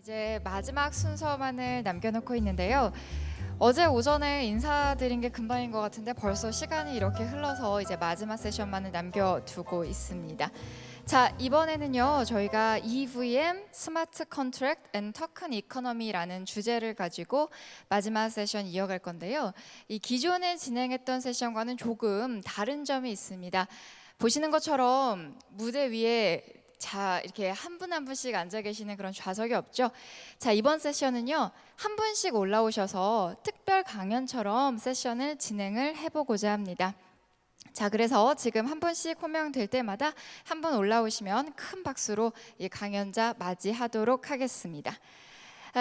이제 마지막 순서만을 남겨놓고 있는데요. 어제 오전에 인사드린 게 금방인 것 같은데 벌써 시간이 이렇게 흘러서 이제 마지막 세션만을 남겨두고 있습니다. 자, 이번에는요, 저희가 EVM, 스마트 컨트랙트 앤 토큰 이코노미라는 주제를 가지고 마지막 세션 이어갈 건데요. 이 기존에 진행했던 세션과는 조금 다른 점이 있습니다. 보시는 것처럼 무대 위에 이렇게 한 분 한 분씩 앉아 계시는 그런 좌석이 없죠. 자, 이번 세션은요, 한 분씩 올라오셔서 특별 강연처럼 세션을 진행을 해보고자 합니다. 자, 그래서 지금 한 분씩 호명될 때마다 한 분 올라오시면 큰 박수로 이 강연자 맞이하도록 하겠습니다.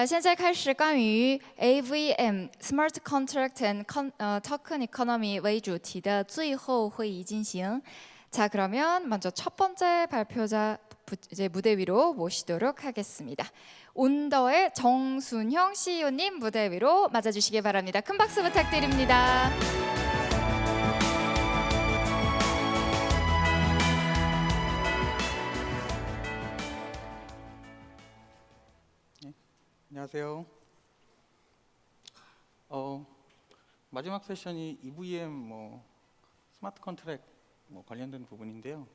现在开始关于 AVM Smart Contract and Token Economy 为主题的最后会议进行。 자, 그러면 먼저 첫 번째 발표자 이제 무대 위로 모시도록 하겠습니다. 온더의 정순형 CEO님 무대 위로 맞아주시기 바랍니다. 큰 박수 부탁드립니다. 안녕하세요. 마지막 세션이 EVM 스마트 컨트랙트 관련된 부분인데요.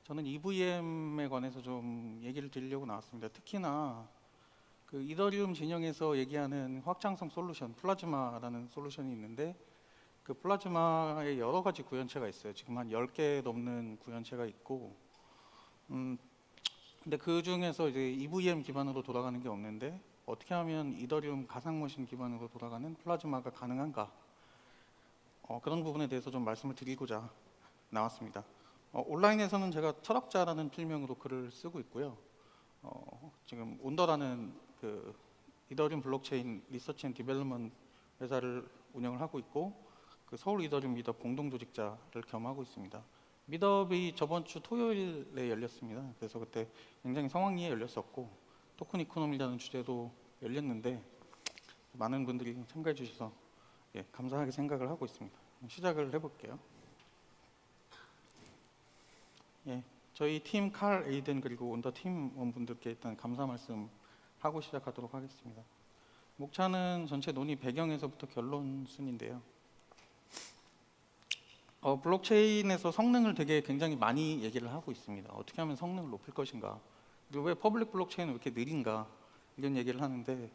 저는 EVM에 관해서 좀 얘기를 드리려고 나왔습니다. 특히나 그 이더리움 진영에서 얘기하는 확장성 솔루션, 플라즈마라는 솔루션이 있는데 그 플라즈마에 여러 가지 구현체가 있어요. 지금 한 10개 넘는 구현체가 있고 근데 그 중에서 이제 EVM 기반으로 돌아가는 게 없는데 어떻게 하면 이더리움 가상머신 기반으로 돌아가는 플라즈마가 가능한가? 그런 부분에 대해서 좀 말씀을 드리고자 나왔습니다. 온라인에서는 제가 철학자라는 필명으로 글을 쓰고 있고요. 지금 온더라는 그 이더리움 블록체인 리서치 앤 디벨롭먼트 회사를 운영을 하고 있고 그 서울 이더리움 미덥 공동 조직자를 겸하고 있습니다. 미덥이 저번 주 토요일에 열렸습니다. 그래서 그때 굉장히 성황리에 열렸었고 토큰 이코노미라는 주제도 열렸는데 많은 분들이 참가해 주셔서 감사하게 생각을 하고 있습니다. 시작을 해볼게요. 저희 팀 칼 에이든 그리고 온더 팀원분들께 일단 감사 말씀 하고 시작하도록 하겠습니다. 목차는 전체 논의 배경에서부터 결론 순인데요. 블록체인에서 성능을 되게 굉장히 많이 얘기를 하고 있습니다. 어떻게 하면 성능을 높일 것인가, 그리고 왜 퍼블릭 블록체인은 왜 이렇게 느린가, 이런 얘기를 하는데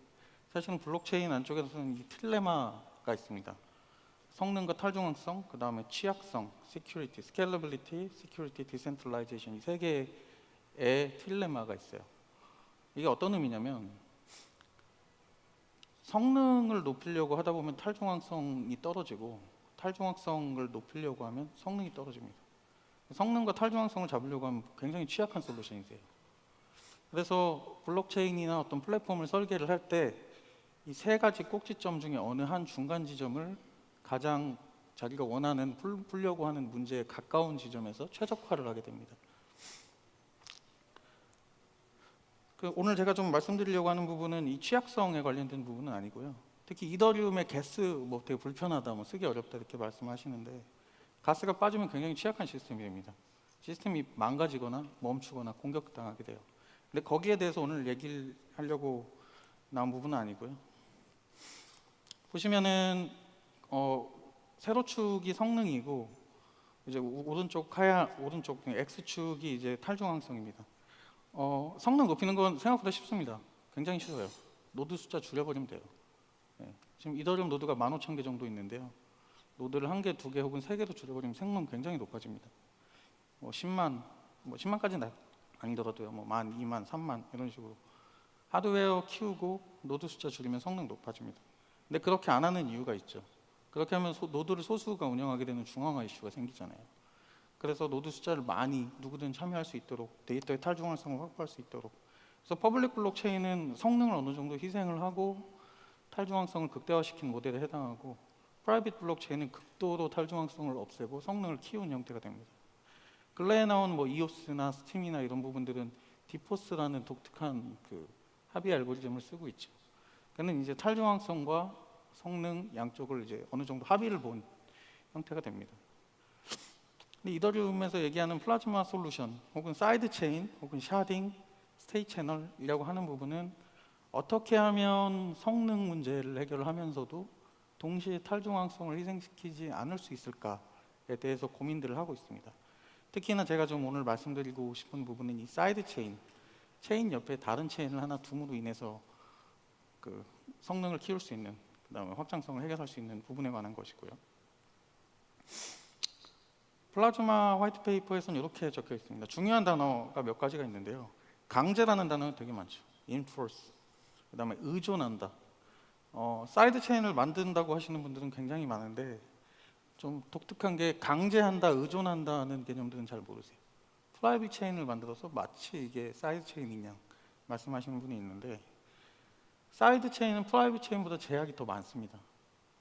사실은 블록체인 안쪽에서는 이 틸레마가 있습니다. 성능과 탈중앙성, 그 다음에 취약성, security, scalability, security, decentralization, 이 세 개의 틸레마가 있어요. 이게 어떤 의미냐면 성능을 높이려고 하다 보면 탈중앙성이 떨어지고 탈중앙성을 높이려고 하면 성능이 떨어집니다. 성능과 탈중앙성을 잡으려고 하면 굉장히 취약한 솔루션이세요. 그래서 블록체인이나 어떤 플랫폼을 설계를 할 때 이 세 가지 꼭지점 중에 어느 한 중간 지점을 가장 자기가 원하는 풀려고 하는 문제에 가까운 지점에서 최적화를 하게 됩니다. 오늘 제가 좀 말씀드리려고 하는 부분은 이 취약성에 관련된 부분은 아니고요. 특히 이더리움의 가스 되게 불편하다, 쓰기 어렵다 이렇게 말씀하시는데 가스가 빠지면 굉장이 취약한 시스템이 됩니다. 시스템이 망가지거나 멈추거나 공격당하게 돼요. 근데 거기에 대해서 오늘 얘기를 하려고 나온 부분은 아니고요. 보시면은 세로축이 성능이고 이제 오른쪽 X축이 이제 탈중앙성입니다. 성능 높이는 건 생각보다 쉽습니다. 굉장히 쉬워요. 노드 숫자 줄여버리면 돼요. 지금 이더리움 노드가 15,000개 정도 있는데요. 노드를 1개, 2개 혹은 3개로 줄여버리면 성능 굉장히 높아집니다. 10만까지는 아니더라도요. 10,000, 20,000, 30,000 이런 식으로 하드웨어 키우고 노드 숫자 줄이면 성능 높아집니다. 근데 그렇게 안 하는 이유가 있죠. 그렇게 하면 노드를 소수가 운영하게 되는 중앙화 이슈가 생기잖아요. 그래서 노드 숫자를 많이 누구든 참여할 수 있도록 데이터의 탈중앙성을 확보할 수 있도록, 그래서 퍼블릭 블록체인은 성능을 어느 정도 희생을 하고 탈중앙성을 극대화시킨 모델에 해당하고 프라이빗 블록체인은 극도로 탈중앙성을 없애고 성능을 키운 형태가 됩니다. 근래에 나온 이오스나 스팀이나 이런 부분들은 디포스라는 독특한 그 합의 알고리즘을 쓰고 있죠. 그는 이제 탈중앙성과 성능 양쪽을 이제 어느 정도 합의를 본 형태가 됩니다. 근데 이더리움에서 얘기하는 플라즈마 솔루션 혹은 사이드 체인 혹은 샤딩, 스테이트 채널이라고 하는 부분은 어떻게 하면 성능 문제를 해결하면서도 동시에 탈중앙성을 희생시키지 않을 수 있을까에 대해서 고민들을 하고 있습니다. 특히나 제가 좀 오늘 말씀드리고 싶은 부분은 이 사이드 체인 옆에 다른 체인을 하나 둠으로 인해서 그 성능을 키울 수 있는, 그다음에 확장성을 해결할 수 있는 부분에 관한 것이고요. 플라즈마 화이트페이퍼에서는 이렇게 적혀 있습니다. 중요한 단어가 몇 가지가 있는데요. 강제라는 단어는 되게 많죠. enforce, 그다음에 의존한다. 사이드 체인을 만든다고 하시는 분들은 굉장히 많은데 좀 독특한 게 강제한다, 의존한다는 개념들은 잘 모르세요. 프라이빗 체인을 만들어서 마치 이게 사이드 체인인 양 말씀하시는 분이 있는데, 사이드 체인은 프라이빗 체인보다 제약이 더 많습니다.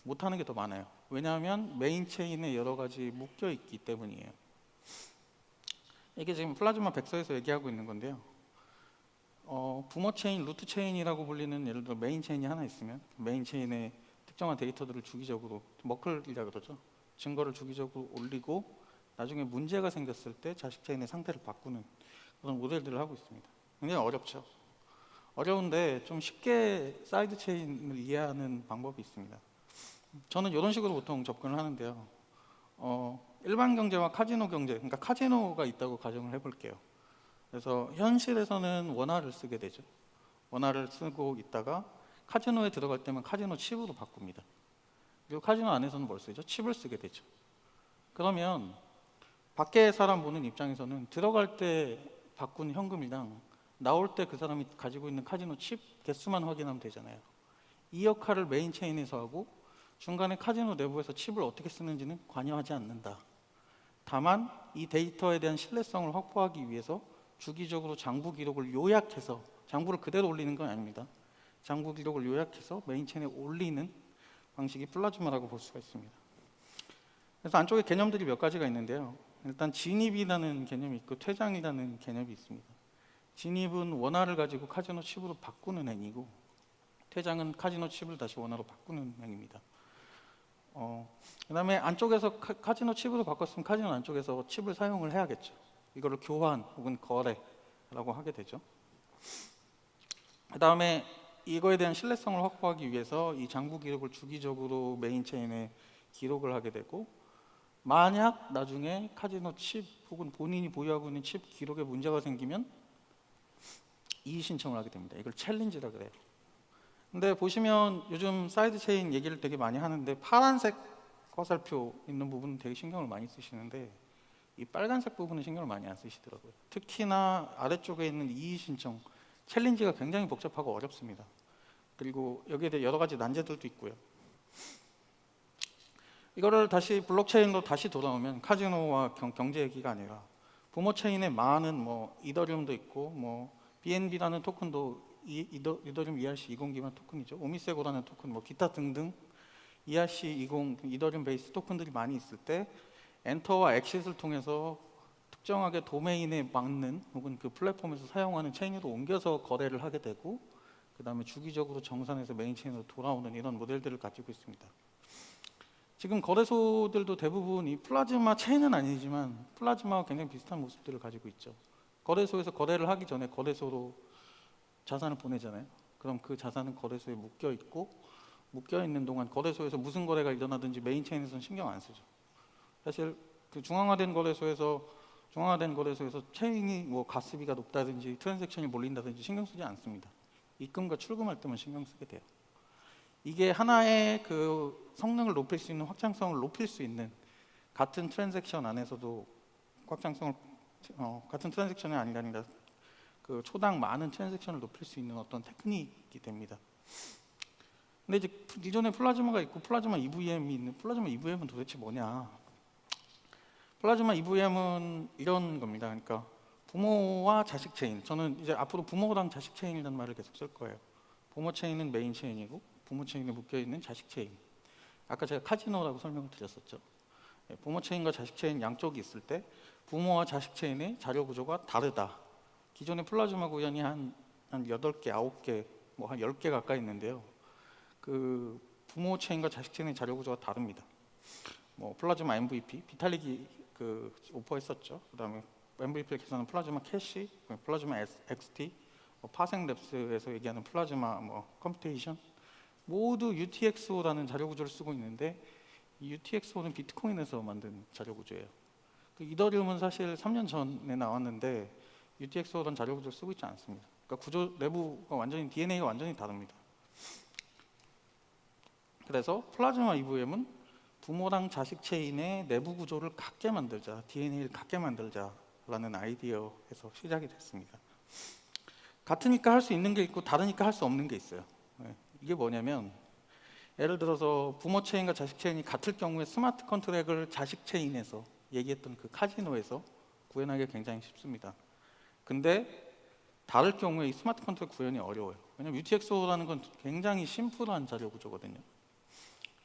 못하는 게 더 많아요. 왜냐하면 메인 체인에 여러 가지 묶여 있기 때문이에요. 이게 지금 플라즈마 백서에서 얘기하고 있는 건데요. 부모 체인, 루트 체인이라고 불리는, 예를 들어 메인 체인이 하나 있으면 메인 체인에 특정한 데이터들을 주기적으로, 머클이라고 그러죠. 증거를 주기적으로 올리고 나중에 문제가 생겼을 때 자식 체인의 상태를 바꾸는 그런 모델들을 하고 있습니다. 굉장히 어렵죠. 어려운데 좀 쉽게 사이드 체인을 이해하는 방법이 있습니다. 저는 이런 식으로 보통 접근을 하는데요. 일반 경제와 카지노 경제, 그러니까 카지노가 있다고 가정을 해볼게요. 그래서 현실에서는 원화를 쓰게 되죠. 원화를 쓰고 있다가 카지노에 들어갈 때면 카지노 칩으로 바꿉니다. 그리고 카지노 안에서는 뭘 쓰죠? 칩을 쓰게 되죠. 그러면 밖에 사람 보는 입장에서는 들어갈 때 바꾼 현금이랑 나올 때 그 사람이 가지고 있는 카지노 칩 개수만 확인하면 되잖아요. 이 역할을 메인 체인에서 하고 중간에 카지노 내부에서 칩을 어떻게 쓰는지는 관여하지 않는다. 다만 이 데이터에 대한 신뢰성을 확보하기 위해서 주기적으로 장부 기록을 요약해서, 장부를 그대로 올리는 건 아닙니다. 장부 기록을 요약해서 메인 체인에 올리는 방식이 플라즈마라고 볼 수가 있습니다. 그래서 안쪽에 개념들이 몇 가지가 있는데요. 일단 진입이라는 개념이 있고 퇴장이라는 개념이 있습니다. 진입은 원화를 가지고 카지노 칩으로 바꾸는 행위고, 퇴장은 카지노 칩을 다시 원화로 바꾸는 행위입니다. 그 다음에 안쪽에서 카지노 칩으로 바꿨으면 카지노 안쪽에서 칩을 사용을 해야겠죠. 이거를 교환 혹은 거래라고 하게 되죠. 그 다음에 이거에 대한 신뢰성을 확보하기 위해서 이 장부 기록을 주기적으로 메인 체인에 기록을 하게 되고, 만약 나중에 카지노 칩 혹은 본인이 보유하고 있는 칩 기록에 문제가 생기면 이의 신청을 하게 됩니다. 이걸 챌린지라 그래요. 근데 보시면 요즘 사이드 체인 얘기를 되게 많이 하는데 파란색 화살표 있는 부분은 되게 신경을 많이 쓰시는데 이 빨간색 부분은 신경을 많이 안 쓰시더라고요. 특히나 아래쪽에 있는 이의 신청, 챌린지가 굉장히 복잡하고 어렵습니다. 그리고 여기에 대해 여러 가지 난제들도 있고요. 이거를 다시 블록체인으로 다시 돌아오면 카지노와 경제 얘기가 아니라 부모 체인에 많은 이더리움도 있고 BNB라는 토큰도 이더리움 ERC20 기반 토큰이죠. 오미세고라는 토큰, 기타 등등 ERC20 이더리움 베이스 토큰들이 많이 있을 때 엔터와 엑싯을 통해서 특정하게 도메인에 맞는 혹은 그 플랫폼에서 사용하는 체인으로 옮겨서 거래를 하게 되고, 그 다음에 주기적으로 정산해서 메인 체인으로 돌아오는 이런 모델들을 가지고 있습니다. 지금 거래소들도 대부분 이 플라즈마 체인은 아니지만 플라즈마와 굉장히 비슷한 모습들을 가지고 있죠. 거래소에서 거래를 하기 전에 거래소로 자산을 보내잖아요. 그럼 그 자산은 거래소에 묶여 있고, 묶여 있는 동안 거래소에서 무슨 거래가 일어나든지 메인 체인에서는 신경 안 쓰죠. 사실 그 중앙화된 거래소에서 체인이 가스비가 높다든지 트랜잭션이 몰린다든지 신경 쓰지 않습니다. 입금과 출금할 때만 신경 쓰게 돼요. 이게 하나의 그 성능을 높일 수 있는, 확장성을 높일 수 있는, 같은 트랜잭션 안에서도 확장성을 같은 트랜잭션이 아니라 그 초당 많은 트랜잭션을 높일 수 있는 어떤 테크닉이 됩니다. 근데 이제 기존에 플라즈마가 있고 플라즈마 EVM이 있는, 플라즈마 EVM은 도대체 뭐냐? 플라즈마 EVM은 이런 겁니다. 그러니까 부모와 자식 체인, 저는 이제 앞으로 부모랑 자식 체인이라는 말을 계속 쓸 거예요. 부모 체인은 메인 체인이고 부모 체인에 묶여 있는 자식 체인. 아까 제가 카지노라고 설명을 드렸었죠. 부모 체인과 자식 체인 양쪽이 있을 때 부모와 자식 체인의 자료 구조가 다르다. 기존의 플라즈마 구현이 한 8개, 9개, 한 10개 가까이 있는데요. 그 부모 체인과 자식 체인의 자료 구조가 다릅니다. 플라즈마 MVP, 비탈릭이 오퍼했었죠. 그다음에 MVP를 계산한 플라즈마 캐시, 플라즈마 XT, 파생랩스에서 얘기하는 플라즈마 컴퓨테이션 모두 UTXO라는 자료 구조를 쓰고 있는데 이 UTXO는 비트코인에서 만든 자료 구조예요. 그 이더리움은 사실 3년 전에 나왔는데 UTXO라는 자료 구조를 쓰고 있지 않습니다. 그러니까 구조 내부가 완전히 DNA가 완전히 다릅니다. 그래서 플라즈마 EVM은 부모랑 자식 체인의 내부 구조를 같게 만들자, DNA를 같게 만들자라는 아이디어에서 시작이 됐습니다. 같으니까 할 수 있는 게 있고 다르니까 할 수 없는 게 있어요. 이게 뭐냐면 예를 들어서 부모 체인과 자식 체인이 같을 경우에 스마트 컨트랙을 자식 체인에서 얘기했던 그 카지노에서 구현하기가 굉장히 쉽습니다. 근데 다를 경우에 이 스마트 컨트랙 구현이 어려워요. 왜냐면 UTXO라는 건 굉장히 심플한 자료 구조거든요.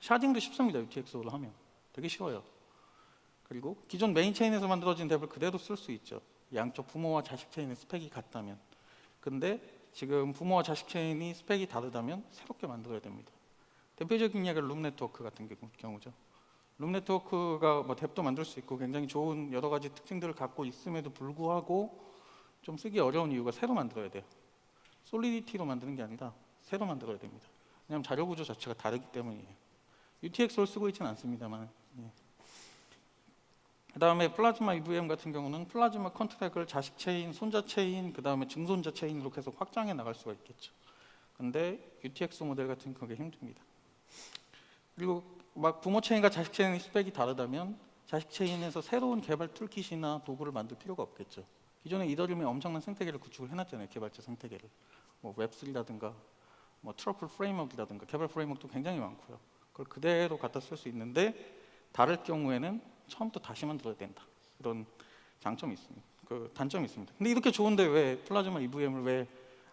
샤딩도 쉽습니다. UTXO로 하면 되게 쉬워요. 그리고 기존 메인 체인에서 만들어진 랩을 그대로 쓸 수 있죠. 양쪽 부모와 자식 체인의 스펙이 같다면. 근데 지금 부모와 자식 체인이 스펙이 다르다면 새롭게 만들어야 됩니다. 대표적인 예가 룸 네트워크 같은 경우죠. 룸 네트워크가 탭도 만들 수 있고 굉장히 좋은 여러 가지 특징들을 갖고 있음에도 불구하고 좀 쓰기 어려운 이유가 새로 만들어야 돼요. 솔리디티로 만드는 게 아니라 새로 만들어야 됩니다. 왜냐하면 자료 구조 자체가 다르기 때문이에요. UTXO를 쓰고 있지는 않습니다만. 그 다음에 플라즈마 EVM 같은 경우는 플라즈마 컨트랙을 자식 체인, 손자 체인, 그 다음에 증손자 체인으로 계속 확장해 나갈 수가 있겠죠. 근데 UTXO 모델 같은 그게 힘듭니다. 그리고 막 부모 체인과 자식 체인의 스펙이 다르다면 자식 체인에서 새로운 개발 툴킷이나 도구를 만들 필요가 없겠죠. 기존에 이더리움이 엄청난 생태계를 구축을 해놨잖아요. 개발자 생태계를. 웹3라든가 트러플 프레임워크라든가 개발 프레임워크도 굉장히 많고요. 그걸 그대로 갖다 쓸 수 있는데 다를 경우에는 처음부터 다시 만들어야 된다. 이런 장점이 있습니다. 그 단점이 있습니다. 근데 이렇게 좋은데 왜 플라즈마 EVM을 왜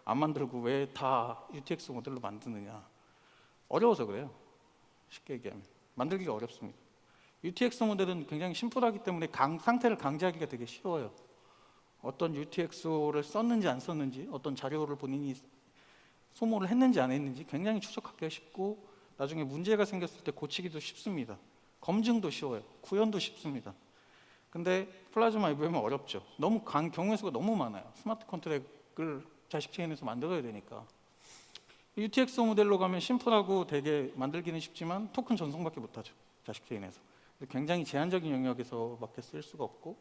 안 만들고 왜 다 UTX 모델로 만드느냐? 어려워서 그래요. 쉽게 얘기하면 만들기가 어렵습니다. UTX 모델은 굉장히 심플하기 때문에 상태를 강제하기가 되게 쉬워요. 어떤 UTXO를 썼는지 안 썼는지, 어떤 자료를 본인이 소모를 했는지 안 했는지 굉장히 추적하기가 쉽고 나중에 문제가 생겼을 때 고치기도 쉽습니다. 검증도 쉬워요. 구현도 쉽습니다. 근데 플라즈마 EVM은 어렵죠. 너무 경우의 수가 너무 많아요. 스마트 컨트랙을 자식 체인에서 만들어야 되니까. UTXO 모델로 가면 심플하고 되게 만들기는 쉽지만 토큰 전송밖에 못하죠. 자식 체인에서. 굉장히 제한적인 영역에서밖에 쓸 수가 없고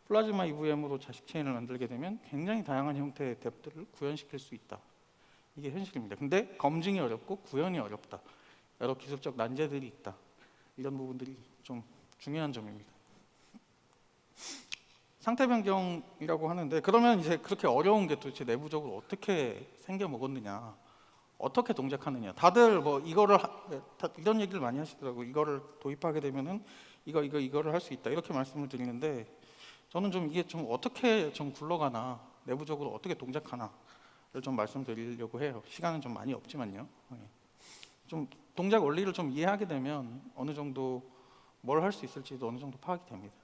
플라즈마 EVM으로 자식 체인을 만들게 되면 굉장히 다양한 형태의 뎁들을 구현시킬 수 있다. 이게 현실입니다. 근데 검증이 어렵고 구현이 어렵다. 여러 기술적 난제들이 있다. 이런 부분들이 좀 중요한 점입니다. 상태 변경이라고 하는데 그러면 이제 그렇게 어려운 게 도대체 내부적으로 어떻게 생겨 먹었느냐, 어떻게 동작하느냐. 다들 이거를 이런 얘기를 많이 하시더라고요. 이거를 도입하게 되면은 이거를 할 수 있다 이렇게 말씀을 드리는데 저는 좀 이게 좀 어떻게 좀 굴러가나, 내부적으로 어떻게 동작하나를 좀 말씀드리려고 해요. 시간은 좀 많이 없지만요. 좀 동작 원리를 좀 이해하게 되면 어느 정도 뭘 할 수 있을지도 어느 정도 파악이 됩니다.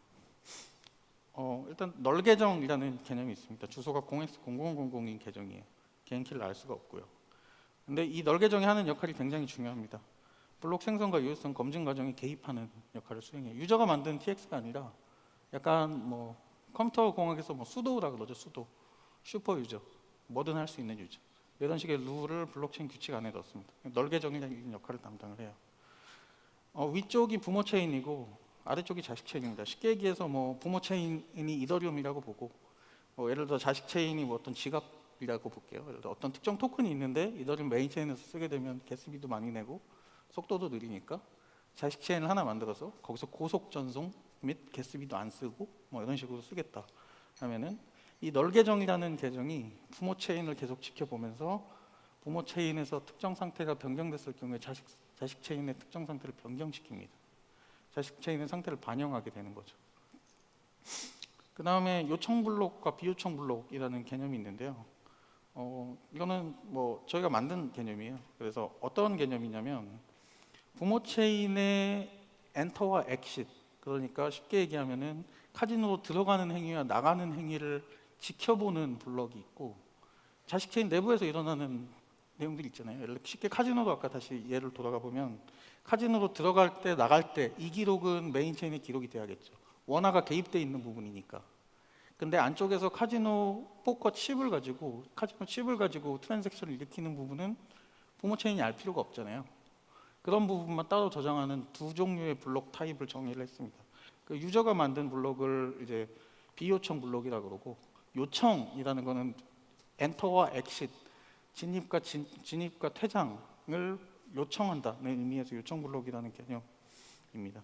일단 널 계정이라는 개념이 있습니다. 주소가 0x0000인 계정이에요. 개인키를 알 수가 없고요. 근데 이 널 계정이 하는 역할이 굉장히 중요합니다. 블록 생성과 유효성 검증 과정에 개입하는 역할을 수행해요. 유저가 만든 TX가 아니라 약간 컴퓨터 공학에서 수도라 그러죠. 수도, 슈퍼 유저, 뭐든 할 수 있는 유저. 이런 식의 룰을 블록체인 규칙 안에 넣습니다. 널 계정이라는 역할을 담당을 해요. 위쪽이 부모 체인이고 아래쪽이 자식 체인입니다. 쉽게 얘기해서 부모 체인이 이더리움이라고 보고 예를 들어 자식 체인이 어떤 지갑이라고 볼게요. 예를 들어 어떤 특정 토큰이 있는데 이더리움 메인 체인에서 쓰게 되면 가스비도 많이 내고 속도도 느리니까 자식 체인을 하나 만들어서 거기서 고속 전송 및 가스비도 안 쓰고 이런 식으로 쓰겠다 하면은 이 널 계정이라는 계정이 부모 체인을 계속 지켜보면서 부모 체인에서 특정 상태가 변경됐을 경우에 자식 체인의 특정 상태를 변경시킵니다. 자식 체인의 상태를 반영하게 되는 거죠. 그 다음에 요청 블록과 비요청 블록이라는 개념이 있는데요. 이거는 저희가 만든 개념이에요. 그래서 어떤 개념이냐면 부모 체인의 엔터와 엑싯, 그러니까 쉽게 얘기하면은 카지노로 들어가는 행위와 나가는 행위를 지켜보는 블럭이 있고 자식 체인 내부에서 일어나는 내용들이 있잖아요. 쉽게 카지노도 아까 다시 예를 돌아가 보면 카지노로 들어갈 때 나갈 때 이 기록은 메인 체인에 기록이 돼야겠죠. 원화가 개입돼 있는 부분이니까. 근데 안쪽에서 카지노 포커 칩을 가지고 트랜잭션을 일으키는 부분은 부모 체인이 알 필요가 없잖아요. 그런 부분만 따로 저장하는 두 종류의 블록 타입을 정의를 했습니다. 그 유저가 만든 블록을 이제 비요청 블록이라고 그러고, 요청이라는 거는 엔터와 엑싯, 진입과 퇴장을 요청한다는 의미에서 요청 블록이라는 개념입니다.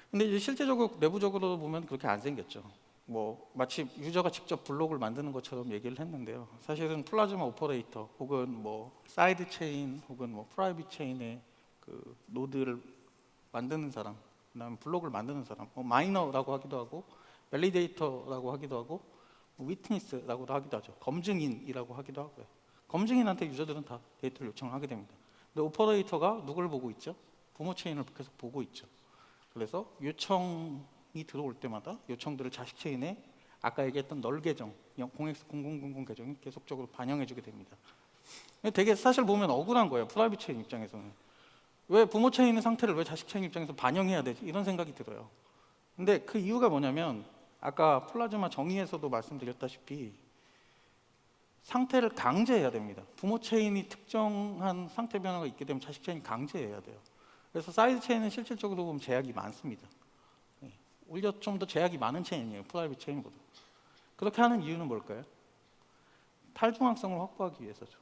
근데 이제 실제적으로 내부적으로 보면 그렇게 안 생겼죠. 뭐 마치 유저가 직접 블록을 만드는 것처럼 얘기를 했는데요. 사실은 플라즈마 오퍼레이터 혹은 뭐 사이드 체인 혹은 뭐 프라이빗 체인의 그 노드를 만드는 사람, 그다음에 블록을 만드는 사람, 마이너라고 하기도 하고, 밸리데이터라고 하기도 하고, 위트니스라고도 하기도 하죠. 검증인이라고 하기도 하고요. 검증인한테 유저들은 다 데이터를 요청을 하게 됩니다. 근데 오퍼레이터가 누굴 보고 있죠? 부모 체인을 계속 보고 있죠. 그래서 요청이 들어올 때마다 요청들을 자식 체인에 아까 얘기했던 널 계정, 0x0000 계정이 계속적으로 반영해주게 됩니다. 되게 사실 보면 억울한 거예요. 프라이빗 체인 입장에서는. 왜 부모 체인의 상태를 왜 자식 체인 입장에서 반영해야 되지? 이런 생각이 들어요. 근데 그 이유가 뭐냐면 아까 플라즈마 정의에서도 말씀드렸다시피 상태를 강제해야 됩니다. 부모 체인이 특정한 상태 변화가 있게 되면 자식 체인이 강제해야 돼요. 그래서 사이드 체인은 실질적으로 보면 제약이 많습니다. 오히려 좀 더 제약이 많은 체인이에요. 프라이빗 체인보다. 그렇게 하는 이유는 뭘까요? 탈중앙성을 확보하기 위해서죠.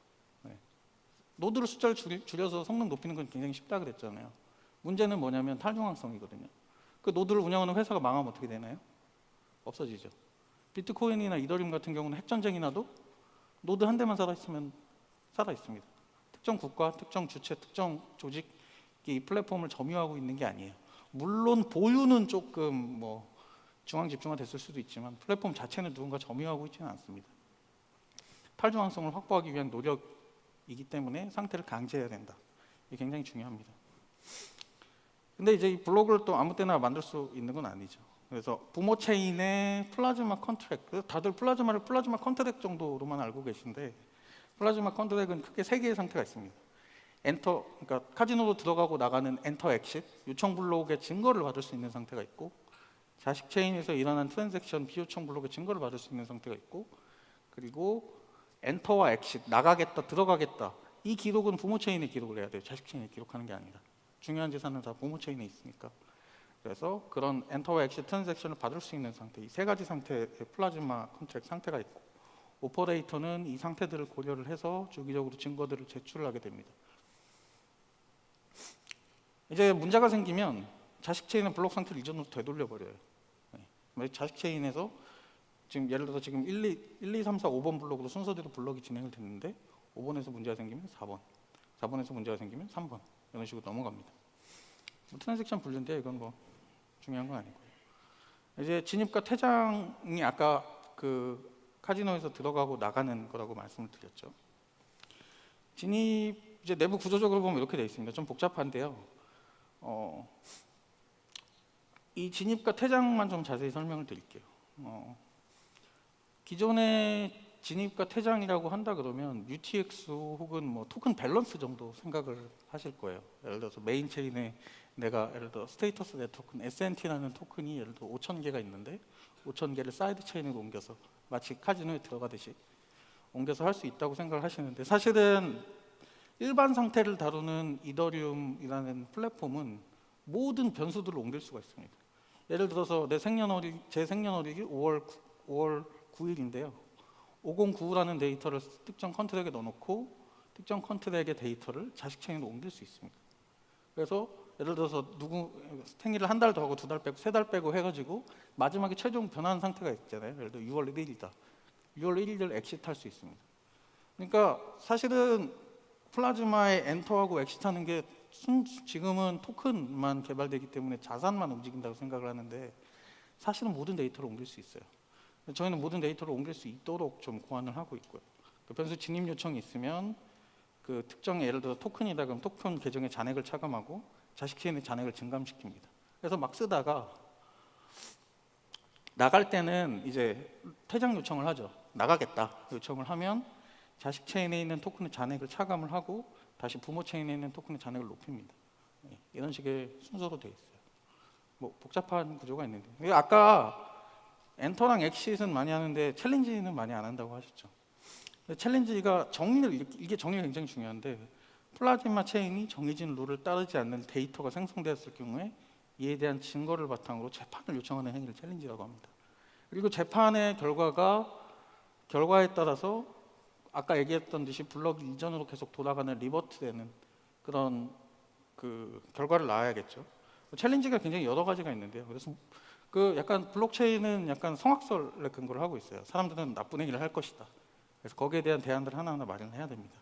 노드를 숫자를 줄여서 성능 높이는 건 굉장히 쉽다 그랬잖아요. 문제는 뭐냐면 탈중앙성이거든요. 그 노드를 운영하는 회사가 망하면 어떻게 되나요? 없어지죠. 비트코인이나 이더리움 같은 경우는 핵전쟁이 나도 노드 한 대만 살아있으면 살아있습니다. 특정 국가, 특정 주체, 특정 조직이 이 플랫폼을 점유하고 있는 게 아니에요. 물론 보유는 조금 뭐 중앙 집중화 됐을 수도 있지만 플랫폼 자체는 누군가 점유하고 있지는 않습니다. 탈중앙성을 확보하기 위한 노력이기 때문에 상태를 강제해야 된다. 이게 굉장히 중요합니다. 근데 이제 이 블록을 또 아무 때나 만들 수 있는 건 아니죠. 그래서 부모 체인의 플라즈마 컨트랙트, 다들 플라즈마를 플라즈마 컨트랙트 정도로만 알고 계신데, 플라즈마 컨트랙트는 크게 세 개의 상태가 있습니다. 엔터, 그러니까 카지노로 들어가고 나가는 엔터 엑싯, 요청 블록의 증거를 받을 수 있는 상태가 있고, 자식 체인에서 일어난 트랜잭션 비요청 블록의 증거를 받을 수 있는 상태가 있고, 그리고 엔터와 엑싯, 나가겠다, 들어가겠다, 이 기록은 부모 체인에 기록을 해야 돼요. 자식 체인에 기록하는 게 아니라. 중요한 재산은 다 부모 체인에 있으니까. 그래서 그런 엔터와 엑싯 트랜잭션을 받을 수 있는 상태, 이 세 가지 상태의 플라즈마 컨트랙트 상태가 있고, 오퍼레이터는 이 상태들을 고려를 해서 주기적으로 증거들을 제출하게 됩니다. 이제 문제가 생기면 자식 체인은 블록 상태를 이전으로 되돌려 버려요. 자식 체인에서 지금 예를 들어서 지금 1, 2, 3, 4, 5번 블록으로 순서대로 블록이 진행을 됐는데 5번에서 문제가 생기면 4번, 4번에서 문제가 생기면 3번, 이런 식으로 넘어갑니다. 트랜잭션 분류인데 이건 뭐 중요한 건 아니고요. 이제 진입과 퇴장이 아까 그 카지노에서 들어가고 나가는 거라고 말씀을 드렸죠. 진입 이제 내부 구조적으로 보면 이렇게 되어 있습니다. 좀 복잡한데요. 이 진입과 퇴장만 좀 자세히 설명을 드릴게요. 기존의 진입과 퇴장이라고 한다 그러면 UTX 혹은 뭐 토큰 밸런스 정도 생각을 하실 거예요. 예를 들어서 메인 체인에 내가 예를 들어 스테이터스 내 토큰 SNT라는 토큰이 예를 들어 5,000개가 있는데 5,000개를 사이드 체인으로 옮겨서 마치 카지노에 들어가듯이 옮겨서 할 수 있다고 생각을 하시는데, 사실은 일반 상태를 다루는 이더리움이라는 플랫폼은 모든 변수들을 옮길 수가 있습니다. 예를 들어서 제 생년월일이 5월 9일인데요. 5099라는 데이터를 특정 컨트랙에 넣어놓고 특정 컨트랙의 데이터를 자식 체인으로 옮길 수 있습니다. 그래서 예를 들어서 생일을 한 달 더 하고 2달 빼고 3달 빼고 해가지고 마지막에 최종 변환 상태가 있잖아요. 예를 들어 6월 1일이다. 6월 1일을 엑시트할 수 있습니다. 그러니까 사실은 플라즈마에 엔터하고 엑시트하는 게 지금은 토큰만 개발되기 때문에 자산만 움직인다고 생각을 하는데 사실은 모든 데이터를 옮길 수 있어요. 저희는 모든 데이터를 옮길 수 있도록 좀 고안을 하고 있고요. 그 변수 진입 요청이 있으면 그 특정 예를 들어 토큰이다 그럼 토큰 계정의 잔액을 차감하고 자식 체인의 잔액을 증감시킵니다. 그래서 막 쓰다가 나갈 때는 이제 퇴장 요청을 하죠. 나가겠다 요청을 하면 자식 체인에 있는 토큰의 잔액을 차감을 하고 다시 부모 체인에 있는 토큰의 잔액을 높입니다. 이런 식의 순서로 되어 있어요. 뭐 복잡한 구조가 있는데 아까 엔터랑 엑싯은 많이 하는데 챌린지는 많이 안 한다고 하셨죠. 근데 챌린지가 이게 정의가 굉장히 중요한데, 플라즈마 체인이 정해진 룰을 따르지 않는 데이터가 생성되었을 경우에 이에 대한 증거를 바탕으로 재판을 요청하는 행위를 챌린지라고 합니다. 그리고 재판의 결과에 따라서 아까 얘기했던 듯이 블록 이전으로 계속 돌아가는 리버트되는 그런 그 결과를 낳아야겠죠. 챌린지가 굉장히 여러 가지가 있는데요. 그래서 그 약간 블록체인은 약간 성악설에 근거를 하고 있어요. 사람들은 나쁜 행위를 할 것이다. 그래서 거기에 대한 대안들을 하나하나 마련해야 됩니다.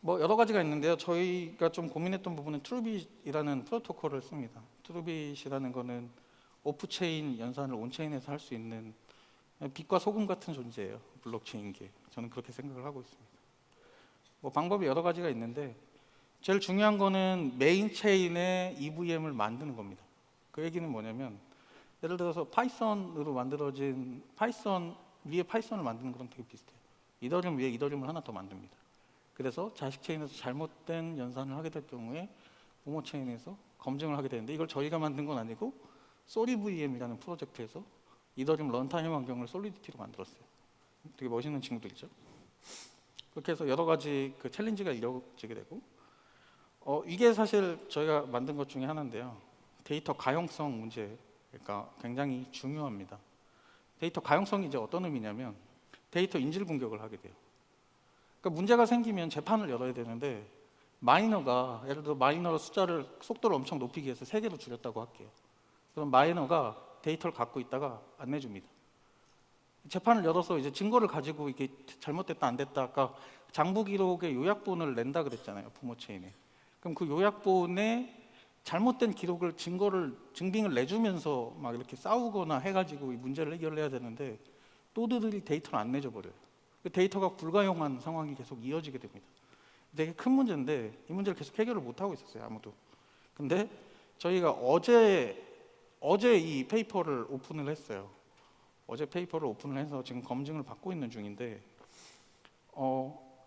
뭐 여러 가지가 있는데요. 저희가 좀 고민했던 부분은 트루빗이라는 프로토콜을 씁니다. 트루빗이라는 거는 오프체인 연산을 온체인에서 할 수 있는 빛과 소금 같은 존재예요. 블록체인계. 저는 그렇게 생각을 하고 있습니다. 뭐 방법이 여러 가지가 있는데 제일 중요한 거는 메인 체인의 EVM을 만드는 겁니다. 그 얘기는 뭐냐면 예를 들어서 파이썬으로 만들어진 파이썬 위에 파이썬을 만드는 거랑 되게 비슷해요. 이더리움 위에 이더리움을 하나 더 만듭니다. 그래서 자식 체인에서 잘못된 연산을 하게 될 경우에 부모 체인에서 검증을 하게 되는데 이걸 저희가 만든 건 아니고 소리VM이라는 프로젝트에서 이더리움 런타임 환경을 솔리디티로 만들었어요. 되게 멋있는 친구들이죠. 그렇게 해서 여러 가지 그 챌린지가 이루어지게 되고 이게 사실 저희가 만든 것 중에 하나인데요. 데이터 가용성 문제가 굉장히 중요합니다. 데이터 가용성이 이제 어떤 의미냐면 데이터 인질 공격을 하게 돼요. 그러니까 문제가 생기면 재판을 열어야 되는데 마이너가 예를 들어 마이너 속도를 엄청 높이기 위해서 3개로 줄였다고 할게요. 그럼 마이너가 데이터를 갖고 있다가 안 내줍니다. 재판을 열어서 이제 증거를 가지고 이게 잘못됐다 안 됐다 아까 장부 기록의 요약본을 낸다 그랬잖아요. 부모 체인에. 그럼 그 요약본에 잘못된 기록을 증빙을 내주면서 막 이렇게 싸우거나 해가지고 이 문제를 해결해야 되는데 또들이 데이터를 안 내줘버려요. 그 데이터가 불가용한 상황이 계속 이어지게 됩니다. 되게 큰 문제인데 이 문제를 계속 해결을 못 하고 있었어요. 아무도. 근데 저희가 어제 이 페이퍼를 오픈을 했어요. 어제 페이퍼를 오픈을 해서 지금 검증을 받고 있는 중인데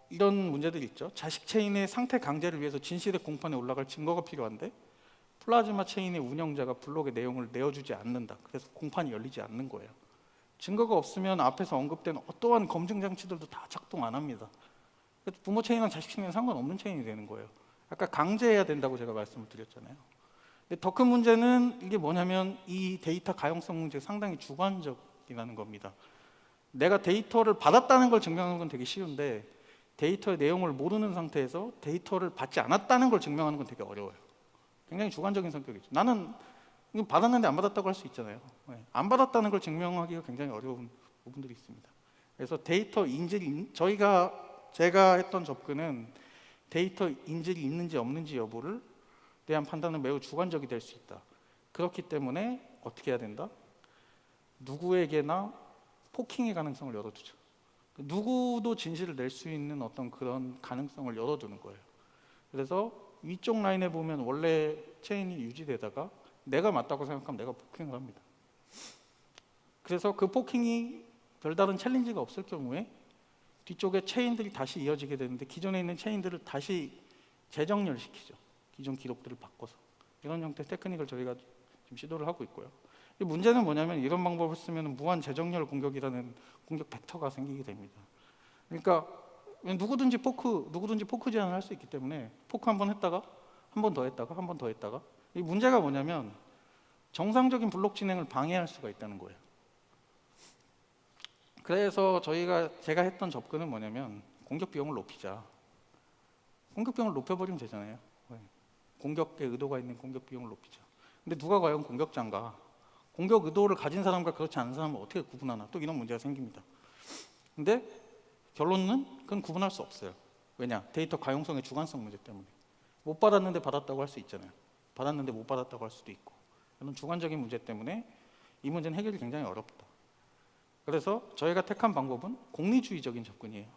이런 문제들이 있죠. 자식 체인의 상태 강제를 위해서 진실의 공판에 올라갈 증거가 필요한데 플라즈마 체인의 운영자가 블록의 내용을 내어주지 않는다. 그래서 공판이 열리지 않는 거예요. 증거가 없으면 앞에서 언급된 어떠한 검증 장치들도 다 작동 안 합니다. 그래서 부모 체인이랑 자식 체인은 상관없는 체인이 되는 거예요. 아까 강제해야 된다고 제가 말씀을 드렸잖아요. 근데 더 큰 문제는 이게 뭐냐면 이 데이터 가용성 문제가 상당히 주관적이라는 겁니다. 내가 데이터를 받았다는 걸 증명하는 건 되게 쉬운데 데이터의 내용을 모르는 상태에서 데이터를 받지 않았다는 걸 증명하는 건 되게 어려워요. 굉장히 주관적인 성격이죠. 나는 이거 받았는데 안 받았다고 할 수 있잖아요. 안 받았다는 걸 증명하기가 굉장히 어려운 부분들이 있습니다. 그래서 데이터 인질이 제가 했던 접근은 데이터 인질이 있는지 없는지 여부를 대한 판단은 매우 주관적이 될 수 있다. 그렇기 때문에 어떻게 해야 된다? 누구에게나 포킹의 가능성을 열어두죠. 누구도 진실을 낼 수 있는 어떤 그런 가능성을 열어두는 거예요. 그래서 위쪽 라인에 보면 원래 체인이 유지되다가 내가 맞다고 생각하면 내가 포킹을 합니다. 그래서 그 포킹이 별다른 챌린지가 없을 경우에 뒤쪽에 체인들이 다시 이어지게 되는데 기존에 있는 체인들을 다시 재정렬시키죠. 기존 기록들을 바꿔서. 이런 형태의 테크닉을 저희가 지금 시도를 하고 있고요. 이 문제는 뭐냐면 이런 방법을 쓰면 무한 재정렬 공격이라는 공격 벡터가 생기게 됩니다. 그러니까 누구든지 포크 제한을 할 수 있기 때문에 포크 한 번 했다가 한 번 더 했다가 한 번 더 했다가 이 문제가 뭐냐면 정상적인 블록 진행을 방해할 수가 있다는 거예요. 그래서 제가 했던 접근은 뭐냐면 공격 비용을 높이자. 공격 비용을 높여버리면 되잖아요. 공격의 의도가 있는 공격 비용을 높이자. 근데 누가 과연 공격자인가? 공격 의도를 가진 사람과 그렇지 않은 사람을 어떻게 구분하나? 또 이런 문제가 생깁니다. 근데 결론은 그건 구분할 수 없어요. 왜냐? 데이터 가용성의 주관성 문제 때문에. 못 받았는데 받았다고 할 수 있잖아요. 받았는데 못 받았다고 할 수도 있고. 이런 주관적인 문제 때문에 이 문제는 해결이 굉장히 어렵다. 그래서 저희가 택한 방법은 공리주의적인 접근이에요.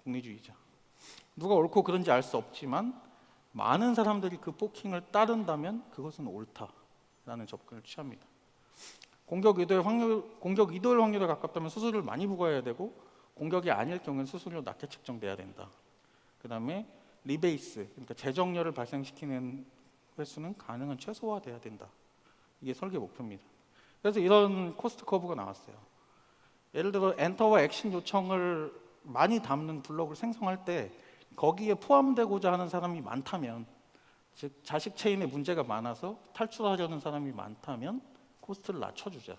공리주의자. 누가 옳고 그른지 알 수 없지만 많은 사람들이 그 포킹을 따른다면 그것은 옳다라는 접근을 취합니다. 공격 의도의 확률에 가깝다면 수수료를 많이 부과해야 되고 공격이 아닐 경우는 수수료 낮게 책정돼야 된다. 그 다음에 리베이스, 그러니까 재정렬을 발생시키는 횟수는 가능한 최소화돼야 된다. 이게 설계 목표입니다. 그래서 이런 코스트 커브가 나왔어요. 예를 들어 엔터와 액션 요청을 많이 담는 블록을 생성할 때 거기에 포함되고자 하는 사람이 많다면, 즉 자식 체인에 문제가 많아서 탈출하려는 사람이 많다면 코스트를 낮춰주자.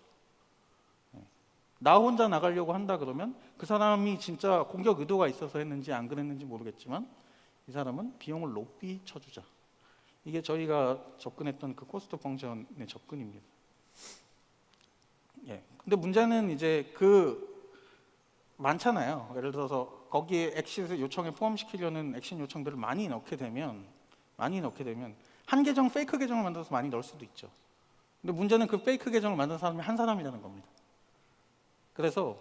나 혼자 나가려고 한다 그러면 그 사람이 진짜 공격 의도가 있어서 했는지 안 그랬는지 모르겠지만 이 사람은 비용을 높이 쳐주자. 이게 저희가 접근했던 그 코스트 펑션의 접근입니다. 예. 근데 문제는 이제 많잖아요. 예를 들어서 거기에 엑시트 요청에 포함시키려는 액션 요청들을 많이 넣게 되면 한 계정 페이크 계정을 만들어서 많이 넣을 수도 있죠. 근데 문제는 그 페이크 계정을 만든 사람이 한 사람이라는 겁니다. 그래서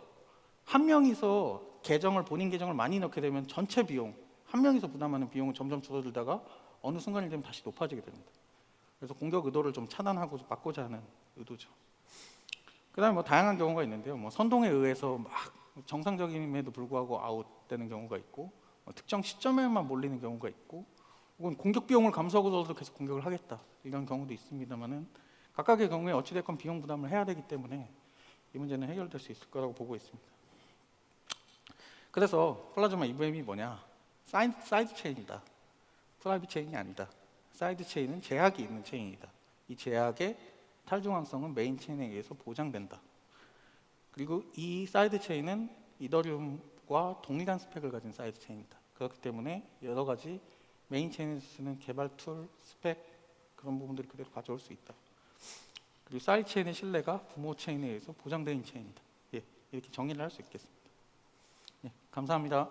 한 명이서 본인 계정을 많이 넣게 되면 전체 비용, 한 명이서 부담하는 비용은 점점 줄어들다가 어느 순간이 되면 다시 높아지게 됩니다. 그래서 공격 의도를 좀 차단하고 막고자 하는 의도죠. 그다음에 뭐 다양한 경우가 있는데요. 뭐 선동에 의해서 막 정상적임에도 불구하고 아웃되는 경우가 있고, 특정 시점에만 몰리는 경우가 있고, 혹은 공격 비용을 감수하고서도 계속 공격을 하겠다 이런 경우도 있습니다만은 각각의 경우에 어찌됐건 비용 부담을 해야 되기 때문에 이 문제는 해결될 수 있을 거라고 보고 있습니다. 그래서 플라즈마 EVM이 뭐냐? 사이드 체인이다. 프라이빗 체인이 아니다. 사이드 체인은 제약이 있는 체인이다. 이 제약의 탈중앙성은 메인 체인에 의해서 보장된다. 그리고 이 사이드 체인은 이더리움과 동일한 스펙을 가진 사이드 체인이다. 그렇기 때문에 여러 가지 메인 체인에서 쓰는 개발 툴, 스펙 그런 부분들을 그대로 가져올 수 있다. 그리고 사이드 체인의 신뢰가 부모 체인에 의해서 보장되는 체인이다. 예, 이렇게 정리를 할 수 있겠습니다. 예, 감사합니다.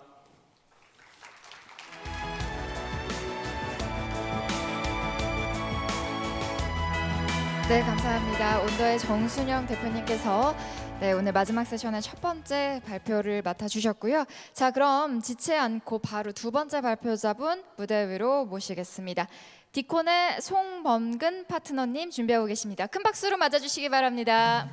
네, 감사합니다. 온더의 정순영 대표님께서 오늘 마지막 세션의 첫 번째 발표를 맡아주셨고요. 자, 그럼 지체 않고 바로 두 번째 발표자분 무대 위로 모시겠습니다. 디콘의 송범근 파트너님 준비하고 계십니다. 큰 박수로 맞아주시기 바랍니다.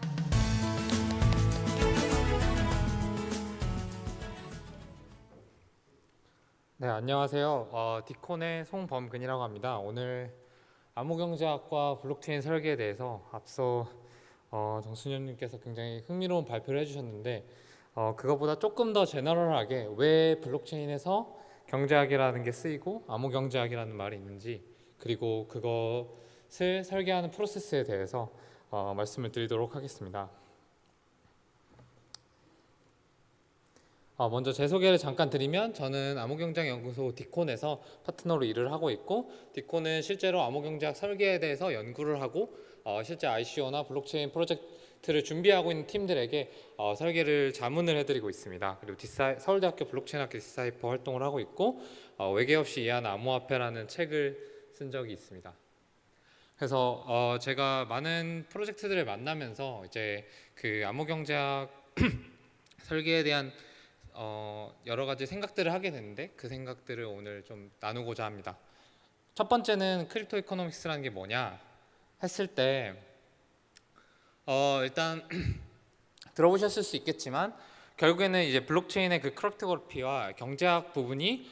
네, 안녕하세요. 디콘의 송범근이라고 합니다. 오늘 암호경제학과 블록체인 설계에 대해서 앞서 정순현님께서 굉장히 흥미로운 발표를 해주셨는데 그것보다 조금 더 제너럴하게 왜 블록체인에서 경제학이라는 게 쓰이고 암호경제학이라는 말이 있는지, 그리고 그것을 설계하는 프로세스에 대해서 말씀을 드리도록 하겠습니다. 먼저 제 소개를 잠깐 드리면, 저는 암호경제학연구소 디콘에서 파트너로 일을 하고 있고, 디콘은 실제로 암호경제학 설계에 대해서 연구를 하고 실제 ICO나 블록체인 프로젝트를 준비하고 있는 팀들에게 설계를 자문을 해드리고 있습니다. 그리고 서울대학교 블록체인학교 디사이퍼 활동을 하고 있고, 외계 없이 이해하는 암호화폐라는 책을 쓴 적이 있습니다. 그래서 제가 많은 프로젝트들을 만나면서 이제 그 암호경제학 설계에 대한 여러 가지 생각들을 하게 되는데, 그 생각들을 오늘 좀 나누고자 합니다. 첫 번째는 크립토 이코노믹스라는 게 뭐냐 했을 때 일단 들어보셨을 수 있겠지만 결국에는 이제 블록체인의 그 크립토그래피와 경제학 부분이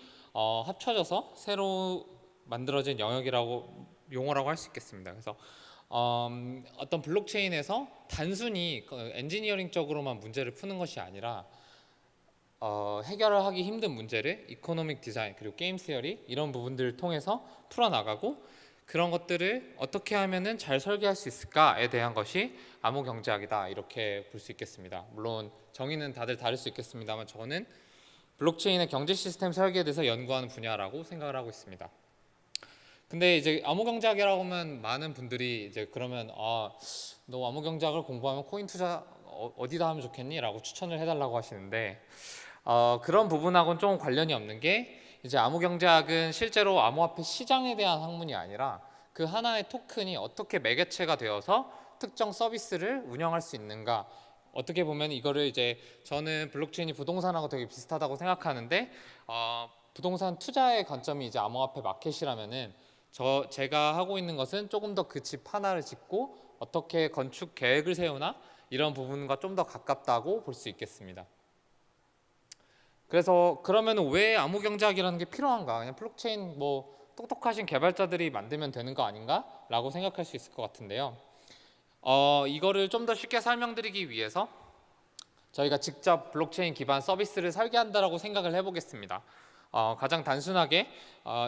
합쳐져서 새로 만들어진 용어라고 할 수 있겠습니다. 그래서 어떤 블록체인에서 단순히 엔지니어링적으로만 문제를 푸는 것이 아니라 해결을 하기 힘든 문제를 이코노믹 디자인 그리고 게임 시어리 이런 부분들을 통해서 풀어나가고, 그런 것들을 어떻게 하면은 잘 설계할 수 있을까에 대한 것이 암호경제학이다, 이렇게 볼 수 있겠습니다. 물론 정의는 다들 다를 수 있겠습니다만 저는 블록체인의 경제 시스템 설계에 대해서 연구하는 분야라고 생각을 하고 있습니다. 근데 이제 암호경제학이라고 하면 많은 분들이 이제 그러면 너 암호경제학을 공부하면 코인 투자 어디다 하면 좋겠니? 라고 추천을 해달라고 하시는데 그런 부분하고는 좀 관련이 없는 게, 이제 암호경제학은 실제로 암호화폐 시장에 대한 학문이 아니라 그 하나의 토큰이 어떻게 매개체가 되어서 특정 서비스를 운영할 수 있는가, 어떻게 보면 이거를 이제 저는 블록체인이 부동산하고 되게 비슷하다고 생각하는데 부동산 투자의 관점이 이제 암호화폐 마켓이라면은 제가 하고 있는 것은 조금 더 그 집 하나를 짓고 어떻게 건축 계획을 세우나 이런 부분과 좀 더 가깝다고 볼 수 있겠습니다. 그래서 그러면 왜 암호경제학이라는 게 필요한가? 그냥 블록체인 똑똑하신 개발자들이 만들면 되는 거 아닌가? 라고 생각할 수 있을 것 같은데요. 이거를 좀 더 쉽게 설명드리기 위해서 저희가 직접 블록체인 기반 서비스를 설계한다라고 생각을 해보겠습니다. 가장 단순하게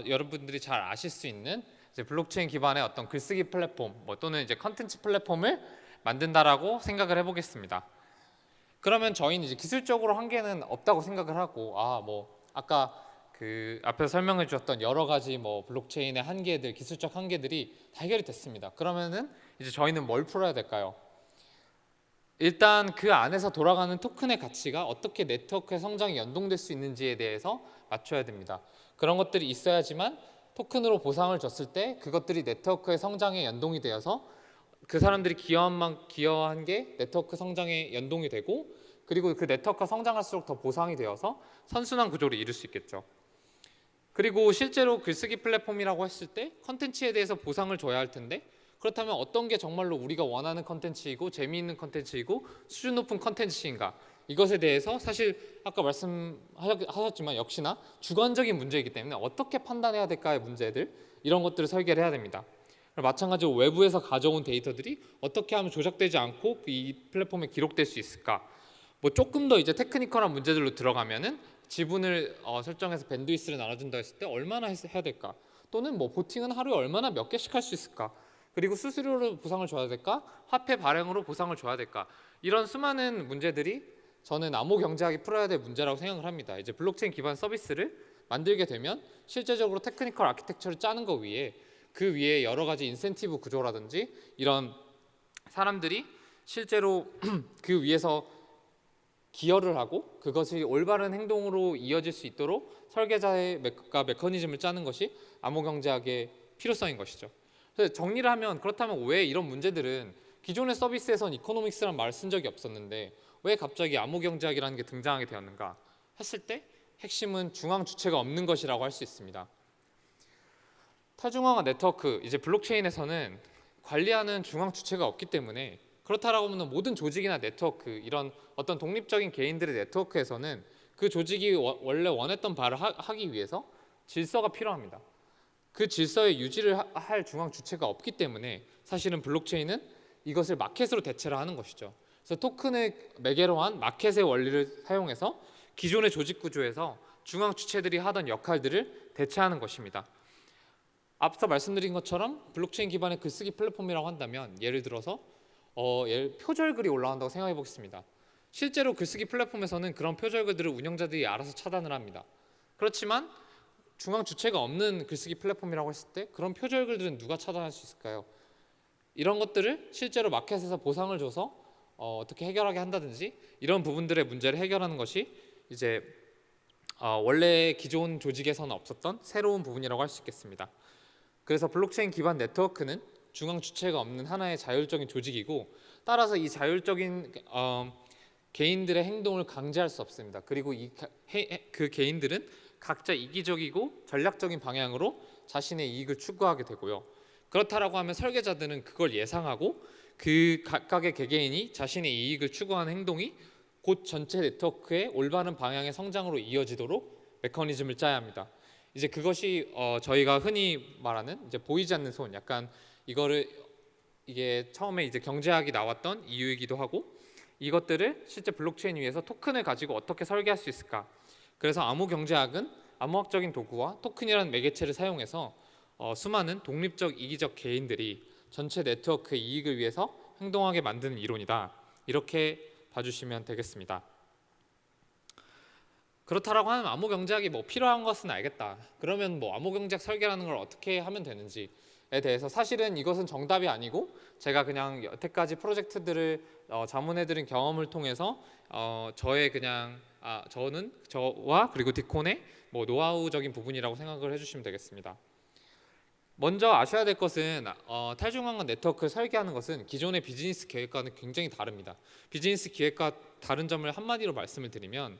여러분들이 잘 아실 수 있는 이제 블록체인 기반의 어떤 글쓰기 플랫폼 또는 이제 컨텐츠 플랫폼을 만든다라고 생각을 해보겠습니다. 그러면 저희는 이제 기술적으로 한계는 없다고 생각을 하고 아까 그 앞에서 설명해 주셨던 여러 가지 블록체인의 한계들, 기술적 한계들이 다 해결이 됐습니다. 그러면은 이제 저희는 뭘 풀어야 될까요? 일단 그 안에서 돌아가는 토큰의 가치가 어떻게 네트워크의 성장에 연동될 수 있는지에 대해서 맞춰야 됩니다. 그런 것들이 있어야지만 토큰으로 보상을 줬을 때 그것들이 네트워크의 성장에 연동이 되어서 그 사람들이 기여한 게 네트워크 성장에 연동이 되고, 그리고 그 네트워크가 성장할수록 더 보상이 되어서 선순환 구조를 이룰 수 있겠죠. 그리고 실제로 글쓰기 플랫폼이라고 했을 때 컨텐츠에 대해서 보상을 줘야 할 텐데, 그렇다면 어떤 게 정말로 우리가 원하는 컨텐츠이고 재미있는 컨텐츠이고 수준 높은 컨텐츠인가, 이것에 대해서 사실 아까 말씀하셨지만 역시나 주관적인 문제이기 때문에 어떻게 판단해야 될까의 문제들, 이런 것들을 설계를 해야 됩니다. 마찬가지로 외부에서 가져온 데이터들이 어떻게 하면 조작되지 않고 이 플랫폼에 기록될 수 있을까, 조금 더 이제 테크니컬한 문제들로 들어가면은 지분을 설정해서 밴드위스를 나눠준다 했을 때 얼마나 해야 될까, 또는 보팅은 하루에 얼마나 몇 개씩 할 수 있을까, 그리고 수수료로 보상을 줘야 될까, 화폐 발행으로 보상을 줘야 될까, 이런 수많은 문제들이 저는 암호 경제학이 풀어야 될 문제라고 생각을 합니다. 이제 블록체인 기반 서비스를 만들게 되면 실제적으로 테크니컬 아키텍처를 짜는 거 위에 그 위에 여러 가지 인센티브 구조라든지 이런 사람들이 실제로 그 위에서 기여를 하고 그것이 올바른 행동으로 이어질 수 있도록 설계자의 메커니즘을 짜는 것이 암호 경제학의 필요성인 것이죠. 그래서 정리를 하면, 그렇다면 왜 이런 문제들은 기존의 서비스에선 이코노믹스란 말을 쓴 적이 없었는데 왜 갑자기 암호 경제학이라는 게 등장하게 되었는가 했을 때 핵심은 중앙 주체가 없는 것이라고 할 수 있습니다. 탈중앙화 네트워크, 이제 블록체인에서는 관리하는 중앙 주체가 없기 때문에, 그렇다라고 하면 모든 조직이나 네트워크, 이런 어떤 독립적인 개인들의 네트워크에서는 그 조직이 원래 원했던 바를 하기 위해서 질서가 필요합니다. 그 질서의 유지를 할 중앙 주체가 없기 때문에 사실은 블록체인은 이것을 마켓으로 대체를 하는 것이죠. 그래서 토큰을 매개로 한 마켓의 원리를 사용해서 기존의 조직 구조에서 중앙 주체들이 하던 역할들을 대체하는 것입니다. 앞서 말씀드린 것처럼 블록체인 기반의 글쓰기 플랫폼이라고 한다면, 예를 들어서 표절글이 올라간다고 생각해 보겠습니다. 실제로 글쓰기 플랫폼에서는 그런 표절글들을 운영자들이 알아서 차단을 합니다. 그렇지만 중앙 주체가 없는 글쓰기 플랫폼이라고 했을 때 그런 표절글들은 누가 차단할 수 있을까요? 이런 것들을 실제로 마켓에서 보상을 줘서 어떻게 해결하게 한다든지, 이런 부분들의 문제를 해결하는 것이 이제 원래 기존 조직에서는 없었던 새로운 부분이라고 할 수 있겠습니다. 그래서 블록체인 기반 네트워크는 중앙 주체가 없는 하나의 자율적인 조직이고, 따라서 이 자율적인 개인들의 행동을 강제할 수 없습니다. 그리고 그 개인들은 각자 이기적이고 전략적인 방향으로 자신의 이익을 추구하게 되고요. 그렇다라고 하면 설계자들은 그걸 예상하고 그 각각의 개개인이 자신의 이익을 추구하는 행동이 곧 전체 네트워크의 올바른 방향의 성장으로 이어지도록 메커니즘을 짜야 합니다. 이제 그것이 저희가 흔히 말하는 이제 보이지 않는 손, 약간 이게 처음에 이제 경제학이 나왔던 이유이기도 하고, 이것들을 실제 블록체인 위에서 토큰을 가지고 어떻게 설계할 수 있을까. 그래서 암호 경제학은 암호학적인 도구와 토큰이라는 매개체를 사용해서 수많은 독립적 이기적 개인들이 전체 네트워크의 이익을 위해서 행동하게 만드는 이론이다, 이렇게 봐주시면 되겠습니다. 그렇다라고 하면 암호 경제학이 필요한 것은 알겠다. 그러면 암호 경제학 설계라는 걸 어떻게 하면 되는지에 대해서, 사실은 이것은 정답이 아니고 제가 그냥 여태까지 프로젝트들을 자문해드린 경험을 통해서 저와 그리고 디콘의 노하우적인 부분이라고 생각을 해주시면 되겠습니다. 먼저 아셔야 될 것은 탈중앙화 네트워크를 설계하는 것은 기존의 비즈니스 계획과는 굉장히 다릅니다. 비즈니스 기획과 다른 점을 한마디로 말씀을 드리면,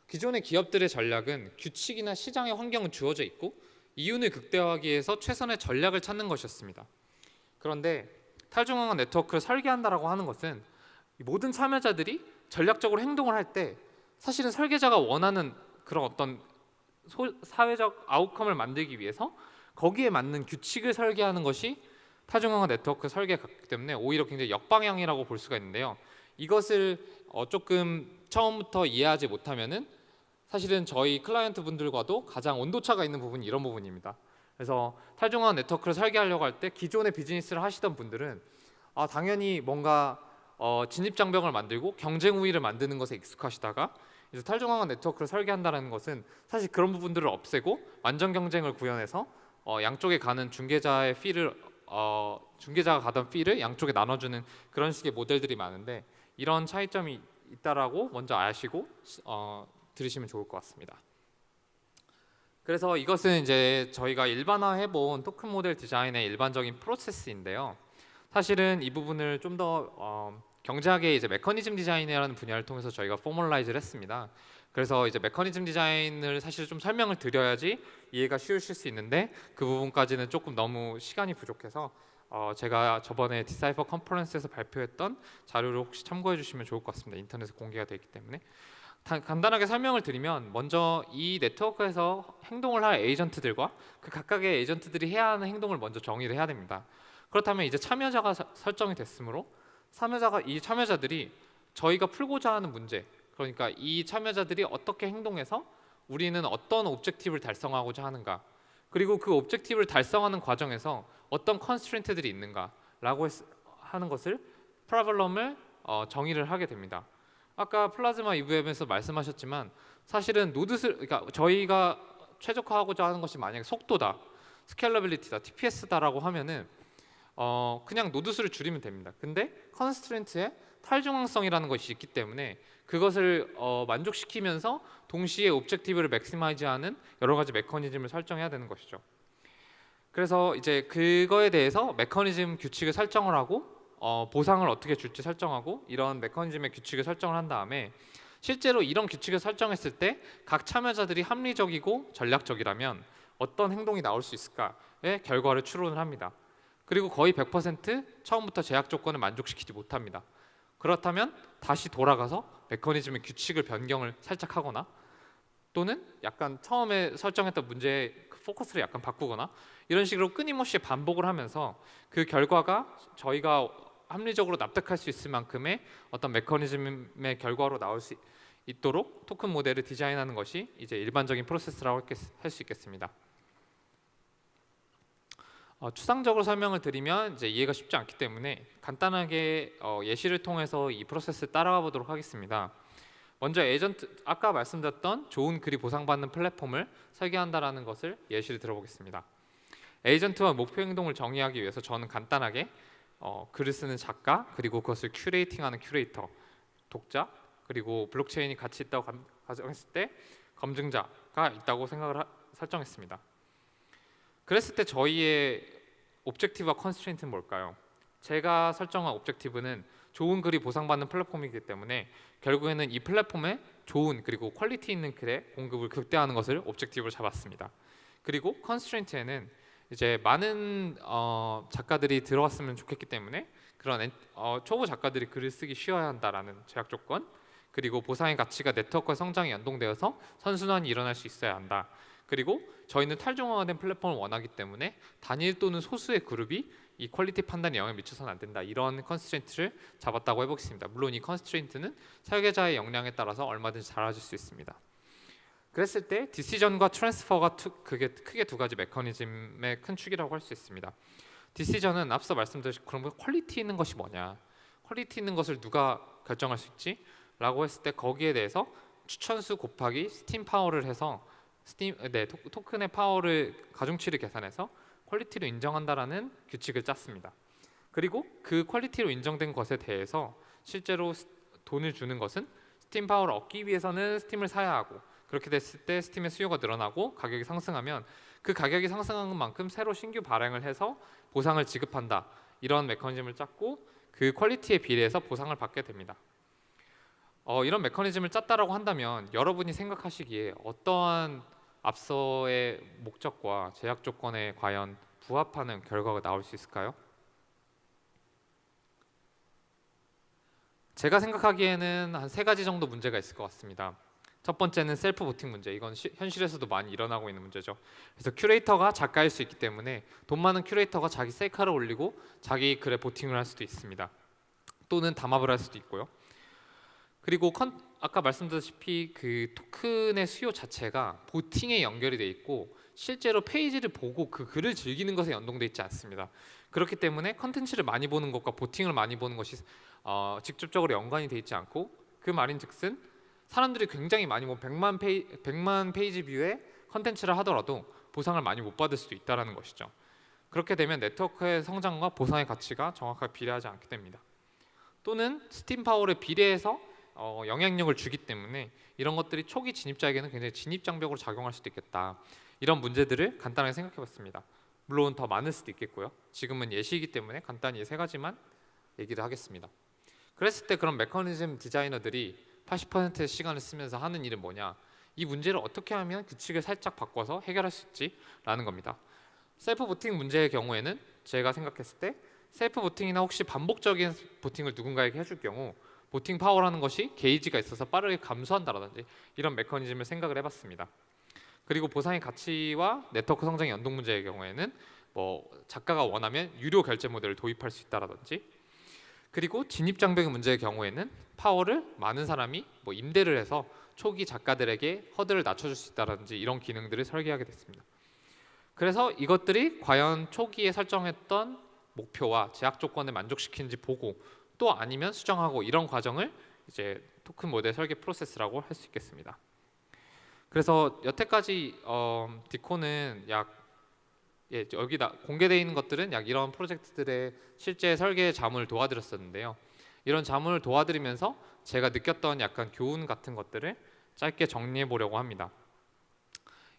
기존의 기업들의 전략은 규칙이나 시장의 환경은 주어져 있고 이윤을 극대화하기 위해서 최선의 전략을 찾는 것이었습니다. 그런데 탈중앙화 네트워크를 설계한다라고 하는 것은 모든 참여자들이 전략적으로 행동을 할 때 사실은 설계자가 원하는 그런 어떤 사회적 아웃컴을 만들기 위해서 거기에 맞는 규칙을 설계하는 것이 탈중앙화 네트워크 설계에 갔기 때문에 오히려 굉장히 역방향이라고 볼 수가 있는데요. 이것을 조금 처음부터 이해하지 못하면은 사실은 저희 클라이언트 분들과도 가장 온도차가 있는 부분이 이런 부분입니다. 그래서 탈중앙화 네트워크를 설계하려고 할 때 기존의 비즈니스를 하시던 분들은 당연히 뭔가 진입장벽을 만들고 경쟁 우위를 만드는 것에 익숙하시다가 이제 탈중앙화 네트워크를 설계한다는 것은 사실 그런 부분들을 없애고 완전 경쟁을 구현해서 양쪽에 가는 중개자의 피를 중개자가 가던 피를 양쪽에 나눠주는 그런 식의 모델들이 많은데 이런 차이점이 있다라고 먼저 아시고 들으시면 좋을 것 같습니다. 그래서 이것은 이제 저희가 일반화해본 토큰 모델 디자인의 일반적인 프로세스인데요. 사실은 이 부분을 좀 더 경제학의 이제 메커니즘 디자인이라는 분야를 통해서 저희가 포멀라이즈를 했습니다. 그래서 이제 메커니즘 디자인을 사실 좀 설명을 드려야지 이해가 쉬우실 수 있는데 그 부분까지는 조금 너무 시간이 부족해서 제가 저번에 디사이퍼 컨퍼런스에서 발표했던 자료를 혹시 참고해 주시면 좋을 것 같습니다. 인터넷에 공개가 되어 있기 때문에. 간단하게 설명을 드리면 먼저 이 네트워크에서 행동을 할 에이전트들과 그 각각의 에이전트들이 해야 하는 행동을 먼저 정의를 해야 됩니다. 그렇다면 이제 참여자가 설정이 됐으므로 이 참여자들이 저희가 풀고자 하는 문제, 그러니까 이 참여자들이 어떻게 행동해서 우리는 어떤 옵젝티브를 달성하고자 하는가, 그리고 그 옵젝티브를 달성하는 과정에서 어떤 컨스트레인트들이 있는가라고 하는 것을 프로블럼을 정의를 하게 됩니다. 아까 플라즈마 EVM에서 말씀하셨지만 사실은 그러니까 저희가 최적화하고자 하는 것이 만약에 속도다, 스케일러빌리티다, TPS다라고 하면은 그냥 노드 수를 줄이면 됩니다. 근데 컨스트레인트에 탈중앙성이라는 것이 있기 때문에 그것을 만족시키면서 동시에 옵젝티브를 맥시마이즈하는 여러 가지 메커니즘을 설정해야 되는 것이죠. 그래서 이제 그거에 대해서 메커니즘 규칙을 설정을 하고 보상을 어떻게 줄지 설정하고 이런 메커니즘의 규칙을 설정을 한 다음에 실제로 이런 규칙을 설정했을 때 각 참여자들이 합리적이고 전략적이라면 어떤 행동이 나올 수 있을까의 결과를 추론을 합니다. 그리고 거의 100% 처음부터 제약 조건을 만족시키지 못합니다. 그렇다면 다시 돌아가서 메커니즘의 규칙을 변경을 살짝 하거나 또는 약간 처음에 설정했던 문제의 포커스를 약간 바꾸거나 이런 식으로 끊임없이 반복을 하면서 그 결과가 저희가 합리적으로 납득할 수 있을 만큼의 어떤 메커니즘의 결과로 나올 수 있도록 토큰 모델을 디자인하는 것이 이제 일반적인 프로세스라고 할 수 있겠습니다. 추상적으로 설명을 드리면 이제 이해가 쉽지 않기 때문에 간단하게 예시를 통해서 이 프로세스를 따라가 보도록 하겠습니다. 먼저 아까 말씀드렸던 좋은 글이 보상받는 플랫폼을 설계한다라는 것을 예시를 들어보겠습니다. 에이전트와 목표 행동을 정의하기 위해서 저는 간단하게 글을 쓰는 작가, 그리고 그것을 큐레이팅하는 큐레이터, 독자, 그리고 블록체인이 같이 있다고 가정했을 때 검증자가 있다고 설정했습니다. 그랬을 때 저희의 옵젝티브와 컨스트레인트는 뭘까요? 제가 설정한 옵젝티브는 좋은 글이 보상받는 플랫폼이기 때문에 결국에는 이 플랫폼에 좋은 그리고 퀄리티 있는 글의 공급을 극대화하는 것을 옵젝티브로 잡았습니다. 그리고 컨스트레인트에는 이제 많은 작가들이 들어왔으면 좋겠기 때문에 그런 초보 작가들이 글을 쓰기 쉬워야 한다라는 제약 조건, 그리고 보상의 가치가 네트워크와 성장에 연동되어서 선순환이 일어날 수 있어야 한다. 그리고 저희는 탈중앙화된 플랫폼을 원하기 때문에 단일 또는 소수의 그룹이 이 퀄리티 판단에 영향을 미쳐서는 안 된다. 이런 컨스트레인트를 잡았다고 해보겠습니다. 물론 이 컨스트레인트는 설계자의 역량에 따라서 얼마든지 달라질 수 있습니다. 그랬을 때 디시전과 트랜스퍼가 크게 두 가지 메커니즘의 큰 축이라고 할 수 있습니다. 디시전은 앞서 말씀드린 그런 퀄리티 있는 것이 뭐냐, 퀄리티 있는 것을 누가 결정할 수 있지? 라고 했을 때 거기에 대해서 추천수 곱하기 스팀 파워를 해서 토큰의 파워를 가중치를 계산해서 퀄리티로 인정한다라는 규칙을 짰습니다. 그리고 그 퀄리티로 인정된 것에 대해서 실제로 돈을 주는 것은 스팀 파워를 얻기 위해서는 스팀을 사야 하고, 그렇게 됐을 때 스팀의 수요가 늘어나고 가격이 상승하면 그 가격이 상승한 만큼 새로 신규 발행을 해서 보상을 지급한다. 이런 메커니즘을 짰고 그 퀄리티에 비례해서 보상을 받게 됩니다. 이런 메커니즘을 짰다라고 한다면 여러분이 생각하시기에 어떠한 앞서의 목적과 제약 조건에 과연 부합하는 결과가 나올 수 있을까요? 제가 생각하기에는 한 3가지 정도 문제가 있을 것 같습니다. 첫 번째는 셀프 보팅 문제. 이건 현실에서도 많이 일어나고 있는 문제죠. 그래서 큐레이터가 작가일 수 있기 때문에 돈 많은 큐레이터가 자기 셀카를 올리고 자기 글에 보팅을 할 수도 있습니다. 또는 담합을 할 수도 있고요. 그리고 아까 말씀드렸다시피 그 토큰의 수요 자체가 보팅에 연결이 돼 있고 실제로 페이지를 보고 그 글을 즐기는 것에 연동돼 있지 않습니다. 그렇기 때문에 컨텐츠를 많이 보는 것과 보팅을 많이 보는 것이 직접적으로 연관이 돼 있지 않고, 그 말인즉슨 사람들이 굉장히 많이 100만 페이지 뷰의 컨텐츠를 하더라도 보상을 많이 못 받을 수도 있다는 것이죠. 그렇게 되면 네트워크의 성장과 보상의 가치가 정확하게 비례하지 않게 됩니다. 또는 스팀 파워를 비례해서 영향력을 주기 때문에 이런 것들이 초기 진입자에게는 굉장히 진입장벽으로 작용할 수도 있겠다. 이런 문제들을 간단하게 생각해봤습니다. 물론 더 많을 수도 있겠고요. 지금은 예시이기 때문에 간단히 이 세 가지만 얘기를 하겠습니다. 그랬을 때 그런 메커니즘 디자이너들이 80%의 시간을 쓰면서 하는 일은 뭐냐? 이 문제를 어떻게 하면 규칙을 살짝 바꿔서 해결할 수 있지라는 겁니다. 셀프 보팅 문제의 경우에는 제가 생각했을 때 셀프 보팅이나 혹시 반복적인 보팅을 누군가에게 해줄 경우 보팅 파워라는 것이 게이지가 있어서 빠르게 감소한다라든지 이런 메커니즘을 생각을 해봤습니다. 그리고 보상의 가치와 네트워크 성장의 연동 문제의 경우에는 뭐 작가가 원하면 유료 결제 모델을 도입할 수 있다라든지, 그리고 진입 장벽의 문제의 경우에는 파워를 많은 사람이 뭐 임대를 해서 초기 작가들에게 허들을 낮춰줄 수 있다라든지 이런 기능들을 설계하게 됐습니다. 그래서 이것들이 과연 초기에 설정했던 목표와 제약 조건을 만족시키는지 보고 또 아니면 수정하고, 이런 과정을 이제 토큰 모델 설계 프로세스라고 할 수 있겠습니다. 그래서 여태까지 디코는 여기다 공개되어 있는 것들은 약 이런 프로젝트들의 실제 설계 자문을 도와드렸었는데요. 이런 자문을 도와드리면서 제가 느꼈던 약간 교훈 같은 것들을 짧게 정리해 보려고 합니다.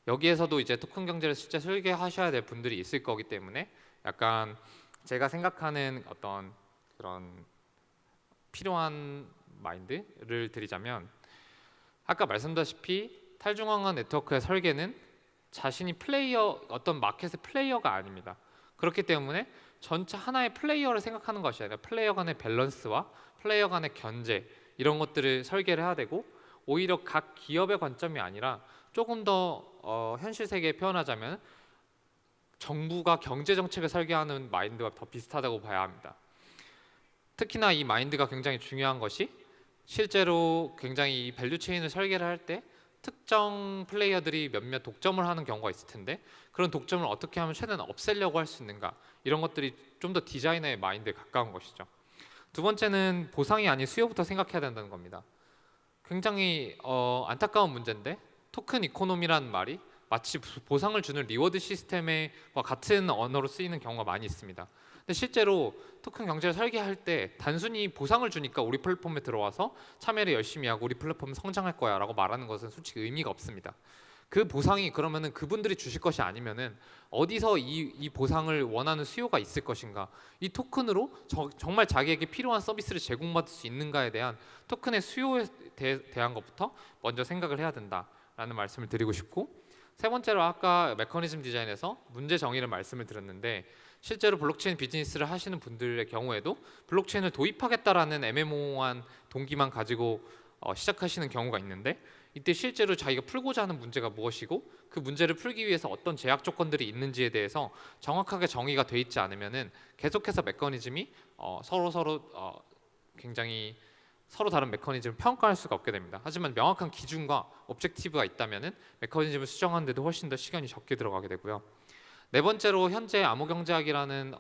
여기에서도 이제 토큰 경제를 실제 설계하셔야 될 분들이 있을 거기 때문에 약간 제가 생각하는 어떤 그런 필요한 마인드를 드리자면, 아까 말씀드렸다시피 탈중앙화 네트워크의 설계는 자신이 어떤 마켓의 플레이어가 아닙니다. 그렇기 때문에 전체 하나의 플레이어를 생각하는 것이 아니라 플레이어 간의 밸런스와 플레이어 간의 견제, 이런 것들을 설계를 해야 되고, 오히려 각 기업의 관점이 아니라 조금 더 현실 세계에 표현하자면 정부가 경제 정책을 설계하는 마인드와 더 비슷하다고 봐야 합니다. 특히나 이 마인드가 굉장히 중요한 것이 실제로 굉장히 이 밸류 체인을 설계를 할 때 특정 플레이어들이 몇몇 독점을 하는 경우가 있을 텐데, 그런 독점을 어떻게 하면 최대한 없애려고 할 수 있는가, 이런 것들이 좀 더 디자이너의 마인드에 가까운 것이죠. 두 번째는 보상이 아닌 수요부터 생각해야 된다는 겁니다. 굉장히 안타까운 문제인데, 토큰 이코노미라는 말이 마치 보상을 주는 리워드 시스템과 같은 언어로 쓰이는 경우가 많이 있습니다. 근데 실제로 토큰 경제를 설계할 때 단순히 보상을 주니까 우리 플랫폼에 들어와서 참여를 열심히 하고 우리 플랫폼은 성장할 거야 라고 말하는 것은 솔직히 의미가 없습니다. 그 보상이 그러면은 그분들이 주실 것이 아니면은 어디서 이 보상을 원하는 수요가 있을 것인가, 이 토큰으로 정말 자기에게 필요한 서비스를 제공받을 수 있는가에 대한 토큰의 수요에 대한 것부터 먼저 생각을 해야 된다라는 말씀을 드리고 싶고, 세 번째로 아까 메커니즘 디자인에서 문제 정의를 말씀을 드렸는데, 실제로 블록체인 비즈니스를 하시는 분들의 경우에도 블록체인을 도입하겠다라는 애매모호한 동기만 가지고 시작하시는 경우가 있는데, 이때 실제로 자기가 풀고자 하는 문제가 무엇이고 그 문제를 풀기 위해서 어떤 제약 조건들이 있는지에 대해서 정확하게 정의가 돼 있지 않으면은 계속해서 메커니즘이 굉장히 서로 다른 메커니즘을 평가할 수가 없게 됩니다. 하지만 명확한 기준과 옵젝티브가 있다면은 메커니즘을 수정하는 데도 훨씬 더 시간이 적게 들어가게 되고요. 네 번째로 현재 암호경제학이라는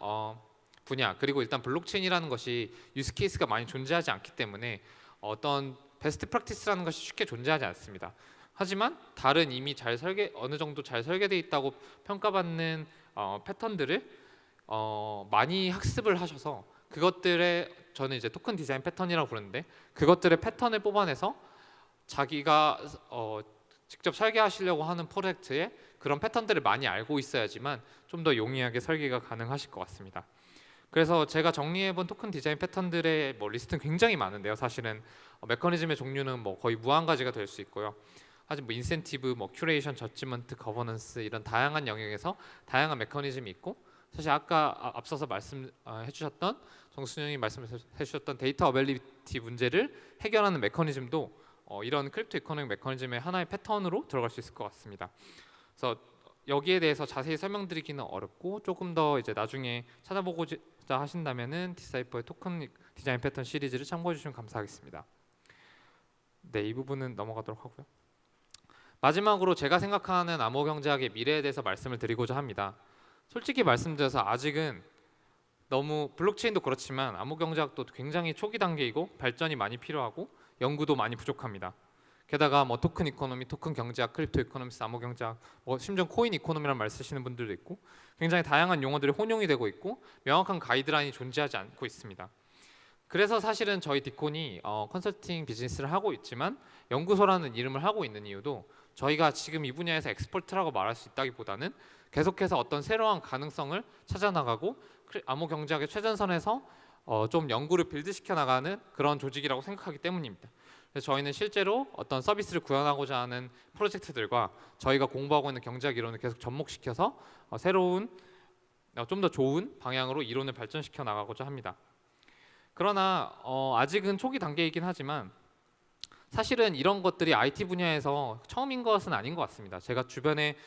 분야, 그리고 일단 블록체인이라는 것이 유스케이스가 많이 존재하지 않기 때문에 어떤 베스트 프랙티스라는 것이 쉽게 존재하지 않습니다. 하지만 다른 이미 어느 정도 잘 설계되어 있다고 평가받는 패턴들을 많이 학습을 하셔서, 그것들의 저는 이제 토큰 디자인 패턴이라고 부르는데, 그것들의 패턴을 뽑아내서 자기가 직접 설계하시려고 하는 프로젝트에 그런 패턴들을 많이 알고 있어야지만 좀 더 용이하게 설계가 가능하실 것 같습니다. 그래서 제가 정리해본 토큰 디자인 패턴들의 리스트는 굉장히 많은데요. 사실은 메커니즘의 종류는 거의 무한 가지가 될 수 있고요. 하지만 인센티브, 큐레이션, 저지먼트, 거버넌스, 이런 다양한 영역에서 다양한 메커니즘이 있고, 사실 아까 앞서서 말씀해주셨던 정순영이 말씀해주셨던 데이터 어벨리비티 문제를 해결하는 메커니즘도 이런 크립토 이코노믹 메커니즘의 하나의 패턴으로 들어갈 수 있을 것 같습니다. 그래서 여기에 대해서 자세히 설명드리기는 어렵고 조금 더 이제 나중에 찾아보고자 하신다면은 디사이퍼의 토큰 디자인 패턴 시리즈를 참고해 주시면 감사하겠습니다. 네, 이 부분은 넘어가도록 하고요. 마지막으로 제가 생각하는 암호 경제학의 미래에 대해서 말씀을 드리고자 합니다. 솔직히 말씀드려서 아직은 너무 블록체인도 그렇지만 암호 경제학도 굉장히 초기 단계이고 발전이 많이 필요하고 연구도 많이 부족합니다. 게다가 뭐 토큰 이코노미, 토큰 경제학, 크립토 이코노미스, 암호 경제학, 뭐 심지어 코인 이코노미라는 말 쓰시는 분들도 있고 굉장히 다양한 용어들이 혼용이 되고 있고 명확한 가이드라인이 존재하지 않고 있습니다. 그래서 사실은 저희 디콘이 컨설팅 비즈니스를 하고 있지만 연구소라는 이름을 하고 있는 이유도 저희가 지금 이 분야에서 엑스퍼트라고 말할 수 있다기보다는 계속해서 어떤 새로운 가능성을 찾아나가고 암호 경제학의 최전선에서 좀 연구를 빌드시켜 나가는 그런 조직이라고 생각하기 때문입니다. 그래서 저희는 실제로 어떤 서비스를 구현하고자 하는 프로젝트들과 저희가 공부하고 있는 경제학 이론을 계속 접목시켜서 새로운 좀 더 좋은 방향으로 이론을 발전시켜 나가고자 합니다. 그러나 아직은 초기 단계이긴 하지만 사실은 이런 것들이 IT 분야에서 처음인 것은 아닌 것 같습니다. 제가 주변에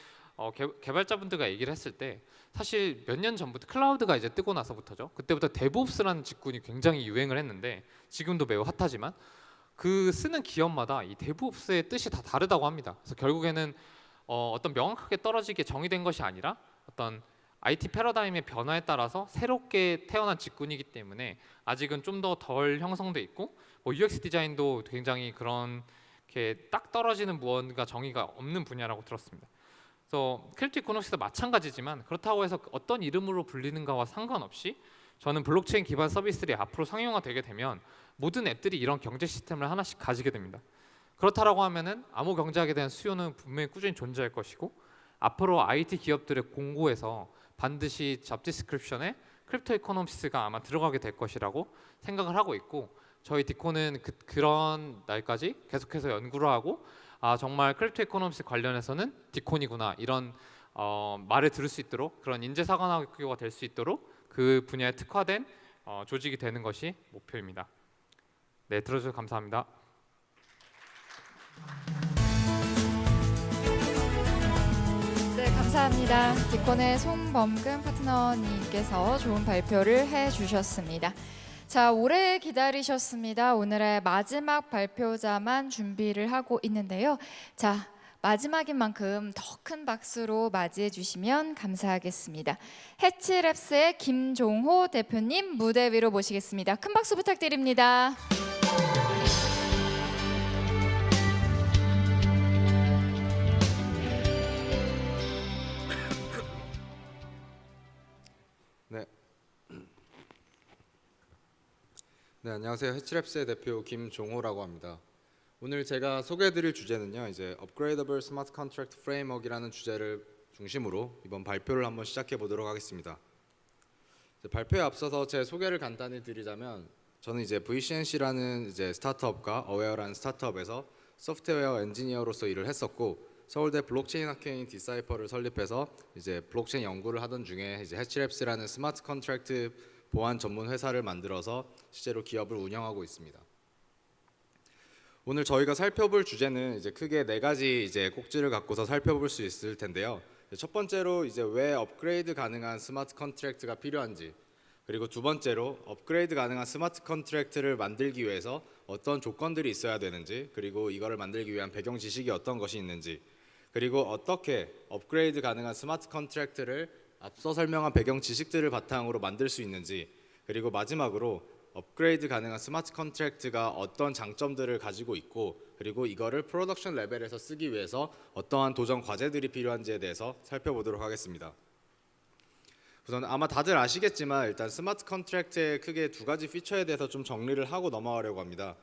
개발자분들과 얘기를 했을 때 사실 몇 년 전부터 클라우드가 이제 뜨고 나서부터죠. 그때부터 데브옵스라는 직군이 굉장히 유행을 했는데 지금도 매우 핫하지만 그 쓰는 기업마다 이 데브옵스의 뜻이 다 다르다고 합니다. 그래서 결국에는 어떤 명확하게 떨어지게 정의된 것이 아니라 어떤 IT 패러다임의 변화에 따라서 새롭게 태어난 직군이기 때문에 아직은 좀 더 덜 형성돼 있고 뭐 UX 디자인도 굉장히 그런 이렇게 딱 떨어지는 무언가 정의가 없는 분야라고 들었습니다. 그래서 크립토 이코노믹스도 마찬가지지만 그렇다고 해서 어떤 이름으로 불리는가와 상관없이 저는 블록체인 기반 서비스들이 앞으로 상용화되게 되면 모든 앱들이 이런 경제 시스템을 하나씩 가지게 됩니다. 그렇다라고 하면은 암호 경제학에 대한 수요는 분명히 꾸준히 존재할 것이고 앞으로 IT 기업들의 공고에서 반드시 잡 디스크립션에 크립토 이코노믹스가 아마 들어가게 될 것이라고 생각을 하고 있고 저희 디코는 그런 날까지 계속해서 연구를 하고 정말 크립토 이코노믹스 관련해서는 디콘이구나 이런 말을 들을 수 있도록 그런 인재사관학교가 될 수 있도록 그 분야에 특화된 조직이 되는 것이 목표입니다. 네, 들어주셔서 감사합니다. 네, 감사합니다. 디콘의 송범근 파트너님께서 좋은 발표를 해주셨습니다. 자, 오래 기다리셨습니다. 오늘의 마지막 발표자만 준비를 하고 있는데요. 자, 마지막인 만큼 더 큰 박수로 맞이해 주시면 감사하겠습니다. 해치랩스의 김종호 대표님 무대 위로 모시겠습니다. 큰 박수 부탁드립니다. 네, 안녕하세요. 해치랩스의 대표 김종호라고 합니다. 오늘 제가 소개해드릴 주제는요, 이제 Upgradable Smart Contract Framework이라는 주제를 중심으로 이번 발표를 한번 시작해 보도록 하겠습니다. 발표에 앞서서 제 소개를 간단히 드리자면, 저는 이제 VCNC라는 이제 스타트업과 어웨어라는 스타트업에서 소프트웨어 엔지니어로서 일을 했었고, 서울대 블록체인 학회인 디사이퍼를 설립해서 이제 블록체인 연구를 하던 중에 이제 해치랩스라는 스마트 컨트랙트 보안 전문 회사를 만들어서 실제로 기업을 운영하고 있습니다. 오늘 저희가 살펴볼 주제는 이제 크게 네 가지 이제 꼭지를 갖고서 살펴볼 수 있을 텐데요. 첫 번째로 이제 왜 업그레이드 가능한 스마트 컨트랙트가 필요한지, 그리고 두 번째로 업그레이드 가능한 스마트 컨트랙트를 만들기 위해서 어떤 조건들이 있어야 되는지, 그리고 이거를 만들기 위한 배경 지식이 어떤 것이 있는지, 그리고 어떻게 업그레이드 가능한 스마트 컨트랙트를 앞서 설명한 배경 지식들을 바탕으로 만들 수 있는지, 그리고 마지막으로 업그레이드 가능한 스마트 컨트랙트가 어떤 장점들을 가지고 있고, 그리고 이거를 프로덕션 레벨에서 쓰기 위해서 어떠한 도전 과제들이 필요한지에 대해서 살펴보도록 하겠습니다. 우선 아마 다들 아시겠지만 일단 스마트 컨트랙트의 크게 두 가지 피처에 대해서 좀 정리를 하고 넘어가려고 합니다.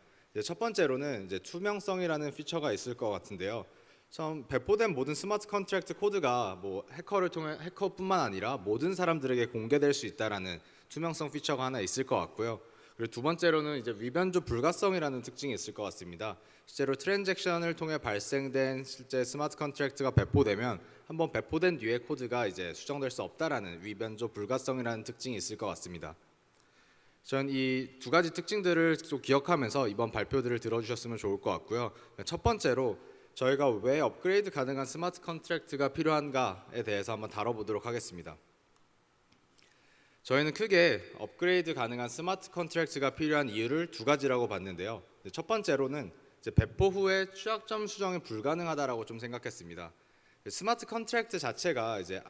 첫 번째로는 이제 투명성이라는 피처가 있을 것 같은데요. 처음 배포된 모든 스마트 컨트랙트 코드가 뭐 해커를 통해 해커뿐만 아니라 모든 사람들에게 공개될 수 있다라는 투명성 피처가 하나 있을 것 같고요. 그리고 두 번째로는 이제 위변조 불가성이라는 특징이 있을 것 같습니다. 실제로 트랜잭션을 통해 발생된 실제 스마트 컨트랙트가 배포되면 한번 배포된 뒤에 코드가 이제 수정될 수 없다라는 위변조 불가성이라는 특징이 있을 것 같습니다. 전 이 두 가지 특징들을 좀 기억하면서 이번 발표들을 들어주셨으면 좋을 것 같고요. 첫 번째로 저희가 왜 업그레이드 가능한 스마트 컨트랙트가 필요한가에 대해서 한번 다뤄보도록 하겠습니다. 저희는 크게 업그레이드 가능한 스마트 컨트랙트가 필요한 이유를 두 가지라고 봤는데요. 첫 번째로는 이제 배포 후에 취약점 수정이 불가능하다라고 좀 생각했습니다. 스마트 컨트랙트 자체가 이제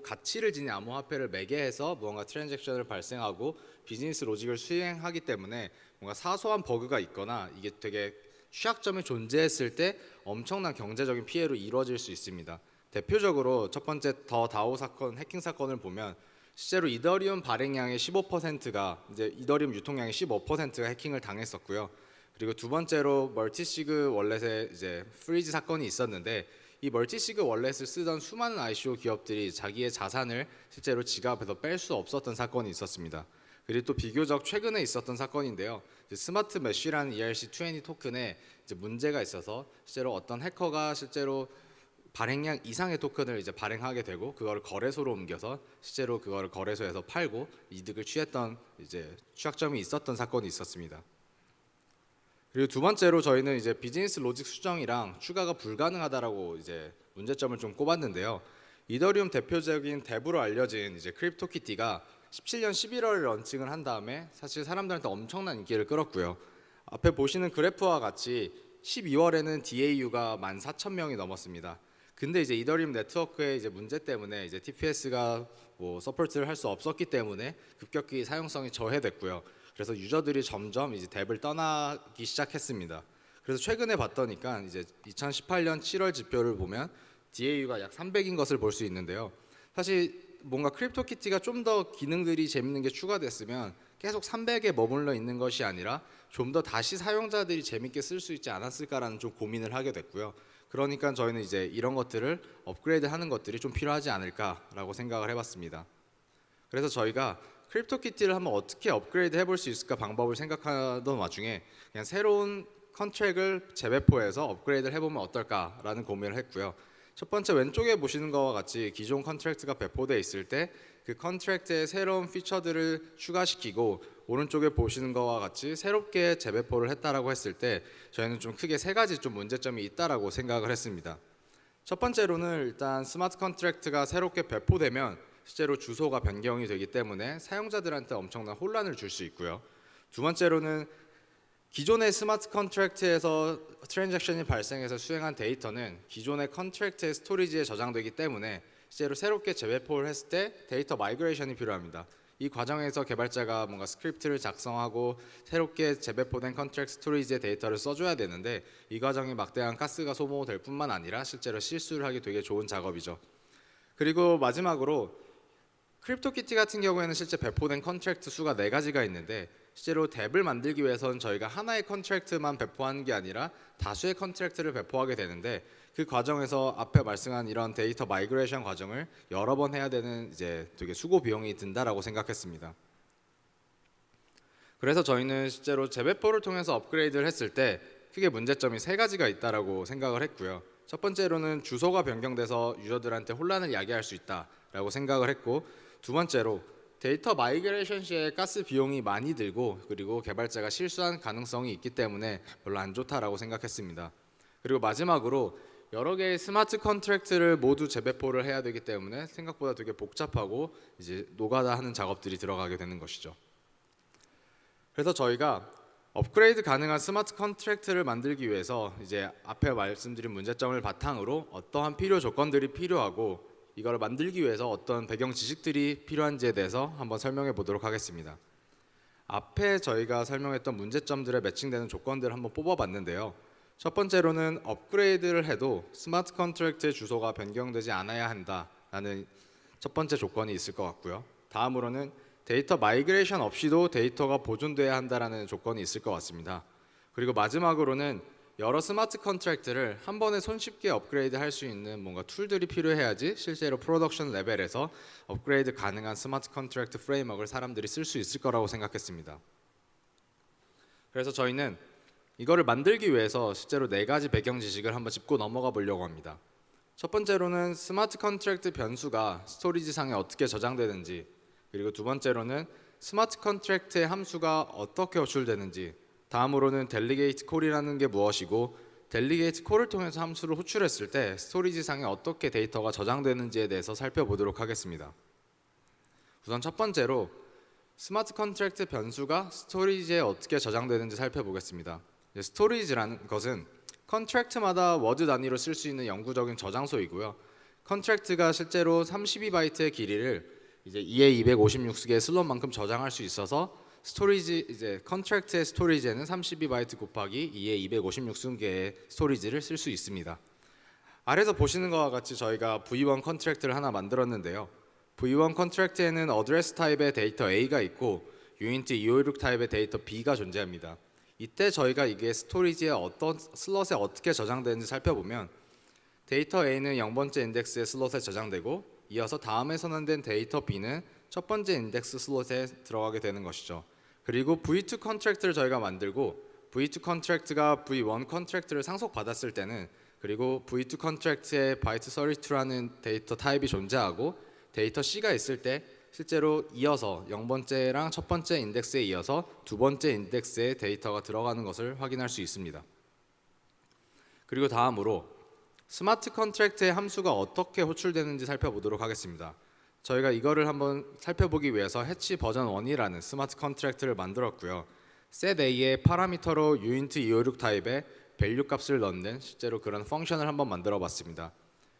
가치를 지닌 암호화폐를 매개해서 무언가 트랜잭션을 발생하고 비즈니스 로직을 수행하기 때문에 뭔가 사소한 버그가 있거나 이게 되게 취약점이 존재했을 때 엄청난 경제적인 피해로 이루어질 수 있습니다. 대표적으로 첫 번째 더 다오 사건, 해킹 사건을 보면 실제로 이더리움 발행량의 15%가 이제 이더리움 유통량의 15%가 해킹을 당했었고요. 그리고 두 번째로 멀티시그 월렛의 이제 프리즈 사건이 있었는데 이 멀티시그 월렛을 쓰던 수많은 ICO 기업들이 자기의 자산을 실제로 지갑에서 뺄 수 없었던 사건이 있었습니다. 그리고 또 비교적 최근에 있었던 사건인데요. 스마트 메쉬라는 ERC20 토큰에 이제 문제가 있어서 실제로 어떤 해커가 실제로 발행량 이상의 토큰을 이제 발행하게 되고 그거를 거래소로 옮겨서 실제로 그거를 거래소에서 팔고 이득을 취했던 이제 취약점이 있었던 사건이 있었습니다. 그리고 두 번째로 저희는 이제 비즈니스 로직 수정이랑 추가가 불가능하다라고 이제 문제점을 좀 꼽았는데요. 이더리움 대표적인 대부로 알려진 이제 크립토키티가 17년 11월에 런칭을 한 다음에 사실 사람들한테 엄청난 인기를 끌었고요. 앞에 보시는 그래프와 같이 12월에는 DAU가 14,000명이 넘었습니다. 근데 이제 이더리움 네트워크의 이제 문제 때문에 이제 TPS가 뭐 서포트를 할 수 없었기 때문에 급격히 사용성이 저해됐고요. 그래서 유저들이 점점 이제 뎁을 떠나기 시작했습니다. 그래서 최근에 봤더니까 이제 2018년 7월 지표를 보면 DAU가 약 300인 것을 볼 수 있는데요. 사실 뭔가 크립토키티가 좀 더 기능들이 재밌는 게 추가됐으면 계속 300에 머물러 있는 것이 아니라 좀 더 다시 사용자들이 재밌게 쓸 수 있지 않았을까라는 좀 고민을 하게 됐고요. 그러니까 저희는 이제 이런 것들을 업그레이드하는 것들이 좀 필요하지 않을까라고 생각을 해봤습니다. 그래서 저희가 크립토키티를 한번 어떻게 업그레이드 해볼 수 있을까 방법을 생각하던 와중에 그냥 새로운 컨트랙을 재배포해서 업그레이드를 해보면 어떨까라는 고민을 했고요. 첫 번째 왼쪽에 보시는 것과 같이 기존 컨트랙트가 배포되어 있을 때 그 컨트랙트에 새로운 피처들을 추가시키고 오른쪽에 보시는 것과 같이 새롭게 재배포를 했다라고 했을 때 저희는 좀 크게 세 가지 좀 문제점이 있다라고 생각을 했습니다. 첫 번째로는 일단 스마트 컨트랙트가 새롭게 배포되면 실제로 주소가 변경이 되기 때문에 사용자들한테 엄청난 혼란을 줄 수 있고요. 두 번째로는 기존의 스마트 컨트랙트에서 트랜잭션이 발생해서 수행한 데이터는 기존의 컨트랙트의 스토리지에 저장되기 때문에 실제로 새롭게 재배포를 했을 때 데이터 마이그레이션이 필요합니다. 이 과정에서 개발자가 뭔가 스크립트를 작성하고 새롭게 재배포된 컨트랙트 스토리지의 데이터를 써줘야 되는데 이 과정이 막대한 가스가 소모될 뿐만 아니라 실제로 실수를 하기 되게 좋은 작업이죠. 그리고 마지막으로 크립토키티 같은 경우에는 실제 배포된 컨트랙트 수가 4가지가 있는데 실제로 뎁을 만들기 위해서는 저희가 하나의 컨트랙트만 배포하는 게 아니라 다수의 컨트랙트를 배포하게 되는데 그 과정에서 앞에 말씀한 이런 데이터 마이그레이션 과정을 여러 번 해야 되는 이제 되게 수고 비용이 든다라고 생각했습니다. 그래서 저희는 실제로 재배포를 통해서 업그레이드를 했을 때 크게 문제점이 3가지가 있다라고 생각을 했고요. 첫 번째로는 주소가 변경돼서 유저들한테 혼란을 야기할 수 있다라고 생각을 했고 두 번째로 데이터 마이그레이션 시에 가스 비용이 많이 들고 그리고 개발자가 실수한 가능성이 있기 때문에 별로 안 좋다라고 생각했습니다. 그리고 마지막으로 여러 개의 스마트 컨트랙트를 모두 재배포를 해야 되기 때문에 생각보다 되게 복잡하고 이제 노가다 하는 작업들이 들어가게 되는 것이죠. 그래서 저희가 업그레이드 가능한 스마트 컨트랙트를 만들기 위해서 이제 앞에 말씀드린 문제점을 바탕으로 어떠한 필요 조건들이 필요하고 이걸 만들기 위해서 어떤 배경 지식들이 필요한지에 대해서 한번 설명해 보도록 하겠습니다. 앞에 저희가 설명했던 문제점들에 매칭되는 조건들을 한번 뽑아봤는데요. 첫 번째로는 업그레이드를 해도 스마트 컨트랙트의 주소가 변경되지 않아야 한다라는 첫 번째 조건이 있을 것 같고요. 다음으로는 데이터 마이그레이션 없이도 데이터가 보존돼야 한다라는 조건이 있을 것 같습니다. 그리고 마지막으로는 여러 스마트 컨트랙트를 한 번에 손쉽게 업그레이드 할 수 있는 뭔가 툴들이 필요해야지 실제로 프로덕션 레벨에서 업그레이드 가능한 스마트 컨트랙트 프레임워크를 사람들이 쓸 수 있을 거라고 생각했습니다. 그래서 저희는 이거를 만들기 위해서 실제로 4가지 배경 지식을 한번 짚고 넘어가 보려고 합니다. 첫 번째로는 스마트 컨트랙트 변수가 스토리지상에 어떻게 저장되는지, 그리고 두 번째로는 스마트 컨트랙트의 함수가 어떻게 호출되는지, 다음으로는 델리게이트 콜이라는 게 무엇이고 델리게이트 콜을 통해서 함수를 호출했을 때 스토리지상에 어떻게 데이터가 저장되는지에 대해서 살펴보도록 하겠습니다. 우선 첫 번째로 스마트 컨트랙트 변수가 스토리지에 어떻게 저장되는지 살펴보겠습니다. 스토리지라는 것은 컨트랙트마다 워드 단위로 쓸 수 있는 영구적인 저장소이고요. 컨트랙트가 실제로 32바이트의 길이를 이제 2의 256개의 슬롯만큼 저장할 수 있어서 스토리지 이제 컨트랙트의 스토리지에는 32바이트 곱하기 2의 256개의 스토리지를 쓸 수 있습니다. 아래서 보시는 것과 같이 저희가 V1 컨트랙트를 하나 만들었는데요. V1 컨트랙트에는 어드레스 타입의 데이터 A가 있고 유인트 256 타입의 데이터 B가 존재합니다. 이때 저희가 이게 스토리지에 어떤 슬롯에 어떻게 저장되는지 살펴보면 데이터 A는 0번째 인덱스의 슬롯에 저장되고 이어서 다음에 선언된 데이터 B는 첫 번째 인덱스 슬롯에 들어가게 되는 것이죠. 그리고 V2 컨트랙트를 저희가 만들고 V2 컨트랙트가 V1 컨트랙트를 상속받았을 때는 그리고 V2 컨트랙트에 바이트 32라는 데이터 타입이 존재하고 데이터 C가 있을 때 실제로 이어서 0번째랑 첫 번째 인덱스에 이어서 두 번째 인덱스에 데이터가 들어가는 것을 확인할 수 있습니다. 그리고 다음으로 스마트 컨트랙트의 함수가 어떻게 호출되는지 살펴보도록 하겠습니다. 저희가 이거를 한번 살펴보기 위해서 해치 버전 1이라는 스마트 컨트랙트를 만들었고요. set A의 파라미터로 유인트 256 타입의 밸류 값을 넣는 실제로 그런 펑션을 한번 만들어 봤습니다.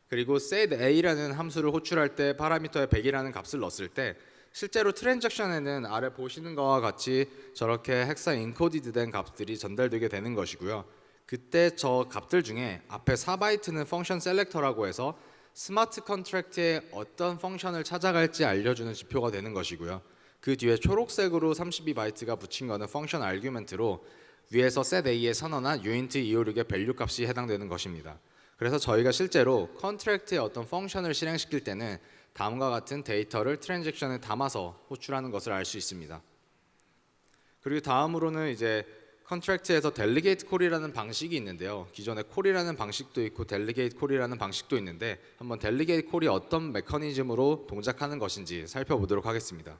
그리고 set A라는 함수를 호출할 때 파라미터에 100이라는 값을 넣었을 때 실제로 트랜잭션에는 아래 보시는 것과 같이 저렇게 헥사 인코디드 된 값들이 전달되게 되는 것이고요. 그때 저 값들 중에 앞에 4바이트는 펑션 셀렉터라고 해서 스마트 컨트랙트에 어떤 펑션을 찾아갈지 알려주는 지표가 되는 것이고요. 그 뒤에 초록색으로 32바이트가 붙인 거는 펑션 아규멘트로 위에서 set A에 선언한 유인트 256의 밸류 값이 해당되는 것입니다. 그래서 저희가 실제로 컨트랙트의 어떤 펑션을 실행시킬 때는 다음과 같은 데이터를 트랜잭션에 담아서 호출하는 것을 알 수 있습니다. 그리고 다음으로는 이제 컨트랙트에서 델리게이트 콜이라는 방식이 있는데요. 기존에 콜이라는 방식도 있고 델리게이트 콜이라는 방식도 있는데 한번 델리게이트 콜이 어떤 메커니즘으로 동작하는 것인지 살펴보도록 하겠습니다.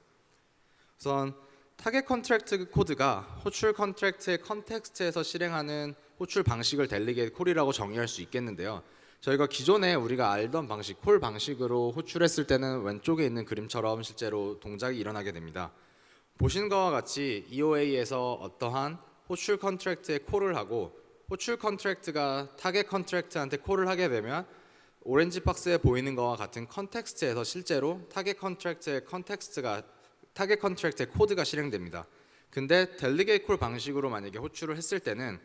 우선 타겟 컨트랙트 코드가 호출 컨트랙트의 컨텍스트에서 실행하는 호출 방식을 델리게이트 콜이라고 정의할 수 있겠는데요. 저희가 기존에 우리가 알던 방식, 콜 방식으로 호출했을 때는 왼쪽에 있는 그림처럼 실제로 동작이 일어나게 됩니다. 보시는 것과 같이 EOA에서 어떠한 호출 컨트랙트에 콜을 하고 호출 컨트랙트가 타겟 컨트랙트한테 콜을 하게 되면 오렌지 박스에 보이는 것과 같은 컨텍스트에서 실제로 타겟 컨트랙트의 코드가 실행됩니다. 근데 델리게이트 콜 방식으로 만약에 호출을 했을 때는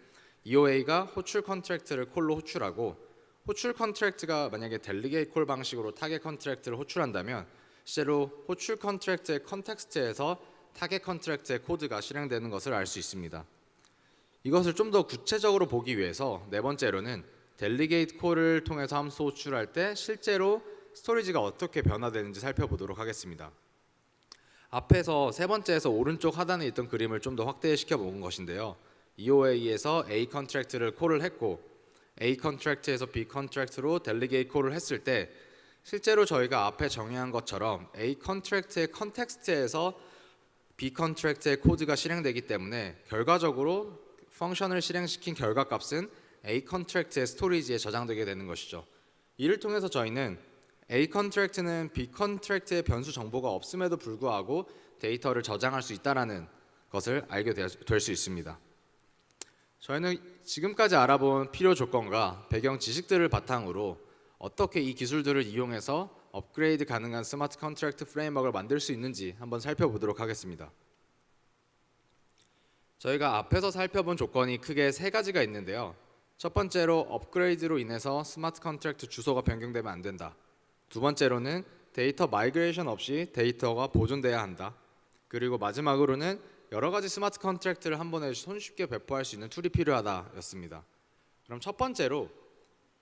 EOA가 호출 컨트랙트를 콜로 호출하고 호출 컨트랙트가 만약에 델리게이트 콜 방식으로 타겟 컨트랙트를 호출한다면 실제로 호출 컨트랙트의 컨텍스트에서 타겟 컨트랙트의 코드가 실행되는 것을 알 수 있습니다. 이것을 좀 더 구체적으로 보기 위해서 네 번째로는 델리게이트 콜을 통해서 함수 호출할 때 실제로 스토리지가 어떻게 변화되는지 살펴보도록 하겠습니다. 앞에서 세 번째에서 오른쪽 하단에 있던 그림을 좀 더 확대시켜 본 것인데요. EOA에서 A 컨트랙트를 콜을 했고 A 컨트랙트에서 B 컨트랙트로 델리게이트 콜을 했을 때 실제로 저희가 앞에 정의한 것처럼 A 컨트랙트의 컨텍스트에서 B 컨트랙트의 코드가 실행되기 때문에 결과적으로 펑션을 실행시킨 결과값은 A 컨트랙트의 스토리지에 저장되게 되는 것이죠. 이를 통해서 저희는 A 컨트랙트는 B 컨트랙트의 변수 정보가 없음에도 불구하고 데이터를 저장할 수 있다는 것을 알게 될 수 있습니다. 저희는 지금까지 알아본 필요 조건과 배경 지식들을 바탕으로 어떻게 이 기술들을 이용해서 업그레이드 가능한 스마트 컨트랙트 프레임워크를 만들 수 있는지 한번 살펴보도록 하겠습니다. 저희가 앞에서 살펴본 조건이 크게 세 가지가 있는데요. 첫 번째로 업그레이드로 인해서 스마트 컨트랙트 주소가 변경되면 안 된다. 두 번째로는 데이터 마이그레이션 없이 데이터가 보존돼야 한다. 그리고 마지막으로는 여러 가지 스마트 컨트랙트를 한 번에 손쉽게 배포할 수 있는 툴이 필요하다였습니다. 그럼 첫 번째로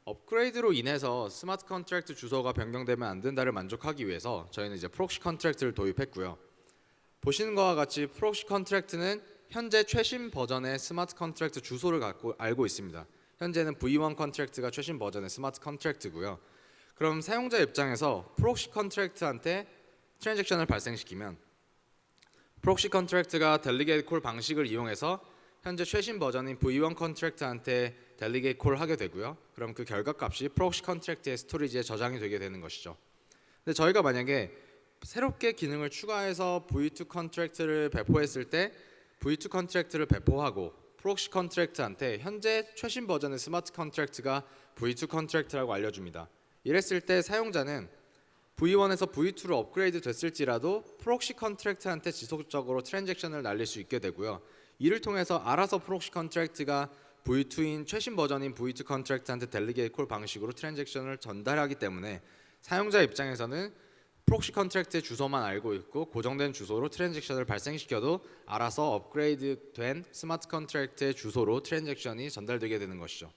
업그레이드로 인해서 스마트 컨트랙트 주소가 변경되면 안 된다를 만족하기 위해서 저희는 이제 프록시 컨트랙트를 도입했고요. 보시는 것과 같이 프록시 컨트랙트는 현재 최신 버전의 스마트 컨트랙트 주소를 알고 있습니다. 현재는 V1 컨트랙트가 최신 버전의 스마트 컨트랙트고요. 그럼 사용자 입장에서 프록시 컨트랙트한테 트랜잭션을 발생시키면 프록시 컨트랙트가 델리게이트 콜 방식을 이용해서 현재 최신 버전인 V1 컨트랙트한테 델리게이트 콜을 하게 되고요. 그럼 그 결과값이 프록시 컨트랙트의 스토리지에 저장이 되게 되는 것이죠. 근데 저희가 만약에 새롭게 기능을 추가해서 V2 컨트랙트를 배포했을 때 V2 컨트랙트를 배포하고 프록시 컨트랙트한테 현재 최신 버전의 스마트 컨트랙트가 V2 컨트랙트라고 알려줍니다. 이랬을 때 사용자는 V1에서 V2로 업그레이드 됐을지라도 프록시 컨트랙트한테 지속적으로 트랜잭션을 날릴 수 있게 되고요. 이를 통해서 알아서 프록시 컨트랙트가 V2인 최신 버전인 V2 컨트랙트한테 델리게이트 콜 방식으로 트랜잭션을 전달하기 때문에 사용자 입장에서는 프록시 컨트랙트의 주소만 알고 있고 고정된 주소로 트랜잭션을 발생시켜도 알아서 업그레이드된 스마트 컨트랙트의 주소로 트랜잭션이 전달되게 되는 것이죠.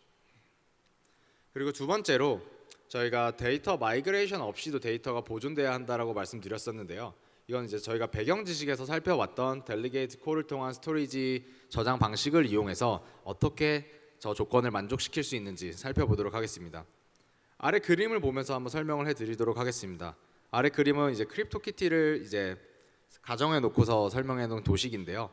그리고 두 번째로 저희가 데이터 마이그레이션 없이도 데이터가 보존돼야 한다라고 말씀드렸었는데요. 이건 이제 저희가 배경 지식에서 살펴봤던 델리게이트 콜을 통한 스토리지 저장 방식을 이용해서 어떻게 저 조건을 만족시킬 수 있는지 살펴보도록 하겠습니다. 아래 그림을 보면서 한번 설명을 해드리도록 하겠습니다. 아래 그림은 이제 크립토키티를 이제 가정해 놓고서 설명해 놓은 도식인데요.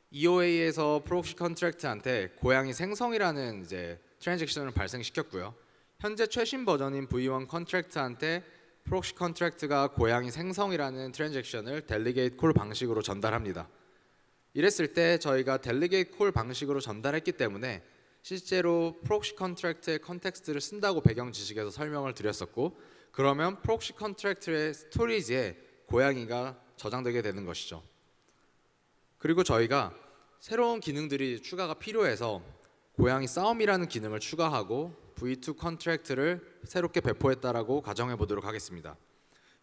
EOA에서 프록시 컨트랙트한테 고양이 생성이라는 이제 트랜잭션을 발생시켰고요. 현재 최신 버전인 V1 컨트랙트한테 프록시 컨트랙트가 고양이 생성이라는 트랜잭션을 델리게이트 콜 방식으로 전달합니다. 이랬을 때 저희가 델리게이트 콜 방식으로 전달했기 때문에 실제로 프록시 컨트랙트의 컨텍스트를 쓴다고 배경 지식에서 설명을 드렸었고, 그러면 프록시 컨트랙트의 스토리지에 고양이가 저장되게 되는 것이죠. 그리고 저희가 새로운 기능들이 추가가 필요해서 고양이 싸움이라는 기능을 추가하고 V2 컨트랙트를 새롭게 배포했다라고 가정해 보도록 하겠습니다.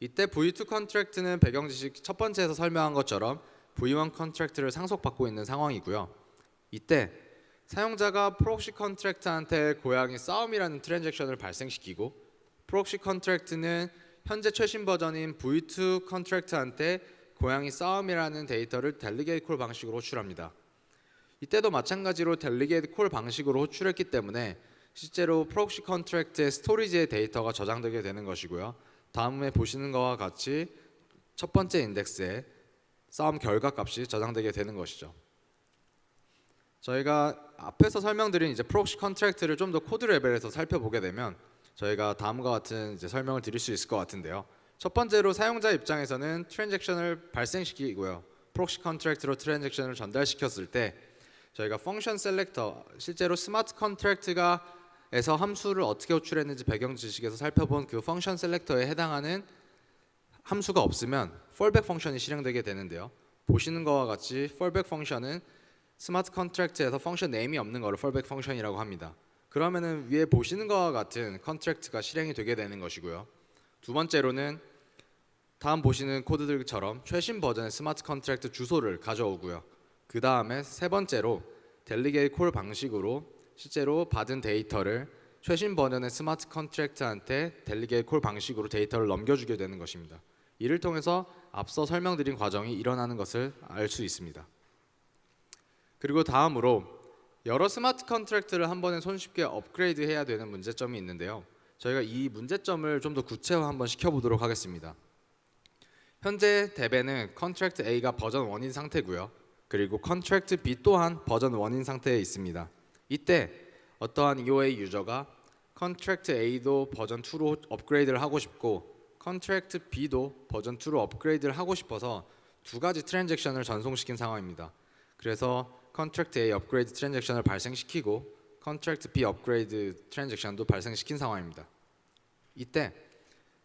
이때 V2 컨트랙트는 배경 지식 첫 번째에서 설명한 것처럼 V1 컨트랙트를 상속받고 있는 상황이고요. 이때 사용자가 프록시 컨트랙트한테 고양이 싸움이라는 트랜잭션을 발생시키고 프록시 컨트랙트는 현재 최신 버전인 V2 컨트랙트한테 고양이 싸움이라는 데이터를 델리게이트 콜 방식으로 호출합니다. 이때도 마찬가지로 델리게이트 콜 방식으로 호출했기 때문에 실제로 프록시 컨트랙트의 스토리지의 데이터가 저장되게 되는 것이고요. 다음에 보시는 것과 같이 첫 번째 인덱스에 싸움 결과값이 저장되게 되는 것이죠. 저희가 앞에서 설명드린 이제 프록시 컨트랙트를 좀 더 코드 레벨에서 살펴보게 되면 저희가 다음과 같은 이제 설명을 드릴 수 있을 것 같은데요. 첫 번째로 사용자 입장에서는 트랜잭션을 발생시키고요. 프록시 컨트랙트로 트랜잭션을 전달시켰을 때 저희가 펑션 셀렉터, 실제로 스마트 컨트랙트가 에서 함수를 어떻게 호출했는지 배경 지식에서 살펴본 그 펑션 셀렉터에 해당하는 함수가 없으면 fallback 펑션이 실행되게 되는데요. 보시는 것과 같이 fallback 펑션은 스마트 컨트랙트에서 펑션 네임이 없는 거를 fallback 펑션이라고 합니다. 그러면은 위에 보시는 것과 같은 컨트랙트가 실행이 되게 되는 것이고요. 두 번째로는 다음 보시는 코드들처럼 최신 버전의 스마트 컨트랙트 주소를 가져오고요. 그 다음에 세 번째로 델리게이트 콜 방식으로 실제로 받은 데이터를 최신 버전의 스마트 컨트랙트한테 델리게이트 콜 방식으로 데이터를 넘겨주게 되는 것입니다. 이를 통해서 앞서 설명드린 과정이 일어나는 것을 알 수 있습니다. 그리고 다음으로 여러 스마트 컨트랙트를 한 번에 손쉽게 업그레이드 해야 되는 문제점이 있는데요. 저희가 이 문제점을 좀 더 구체화 한번 시켜보도록 하겠습니다. 현재 덱에는 컨트랙트 A가 버전 1인 상태고요. 그리고 컨트랙트 B 또한 버전 1인 상태에 있습니다. 이때 어떠한 EOA 유저가 컨트랙트 A도 버전 2로 업그레이드를 하고 싶고 컨트랙트 B도 버전 2로 업그레이드를 하고 싶어서 두 가지 트랜잭션을 전송시킨 상황입니다. 그래서 컨트랙트 A 업그레이드 트랜잭션을 발생시키고 컨트랙트 B 업그레이드 트랜잭션도 발생시킨 상황입니다. 이때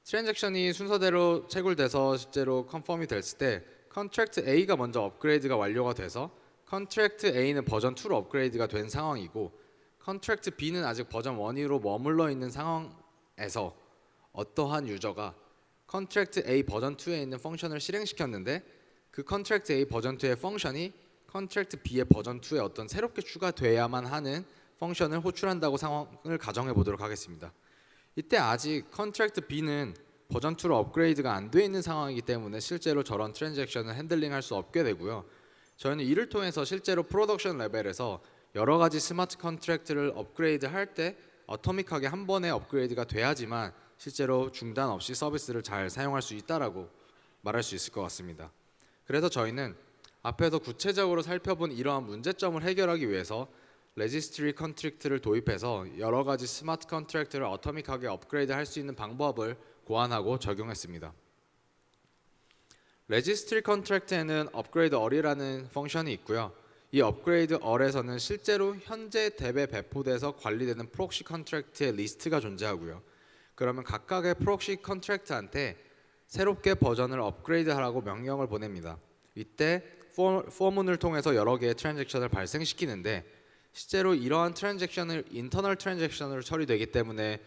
트랜잭션이 순서대로 채굴돼서 실제로 컨펌이 됐을 때 컨트랙트 A가 먼저 업그레이드가 완료가 돼서 컨트랙트 A는 버전 2로 업그레이드가 된 상황이고 컨트랙트 B는 아직 버전 1으로 머물러 있는 상황에서 어떠한 유저가 컨트랙트 A 버전 2에 있는 펑션을 실행시켰는데 그 컨트랙트 A 버전 2의 펑션이 컨트랙트 B의 버전 2에 어떤 새롭게 추가돼야만 하는 펑션을 호출한다고 상황을 가정해 보도록 하겠습니다. 이때 아직 컨트랙트 B는 버전 2로 업그레이드가 안 돼 있는 상황이기 때문에 실제로 저런 트랜잭션을 핸들링할 수 없게 되고요. 저희는 이를 통해서 실제로 프로덕션 레벨에서 여러 가지 스마트 컨트랙트를 업그레이드 할 때 어토믹하게 한 번에 업그레이드가 돼야지만 실제로 중단 없이 서비스를 잘 사용할 수 있다라고 말할 수 있을 것 같습니다. 그래서 저희는 앞에서 구체적으로 살펴본 이러한 문제점을 해결하기 위해서 레지스트리 컨트랙트를 도입해서 여러 가지 스마트 컨트랙트를 어토믹하게 업그레이드 할 수 있는 방법을 고안하고 적용했습니다. 레지스트리 컨트랙트에는 업그레이드 얼이라는 펑션이 있고요. 이 업그레이드 얼에서는 실제로 현재 덱에 배포돼서 관리되는 프록시 컨트랙트의 리스트가 존재하고요. 그러면 각각의 프록시 컨트랙트한테 새롭게 버전을 업그레이드하라고 명령을 보냅니다. 이때 포문을 통해서 여러 개의 트랜잭션을 발생시키는데 실제로 이러한 트랜잭션을 인터널 트랜잭션으로 처리되기 때문에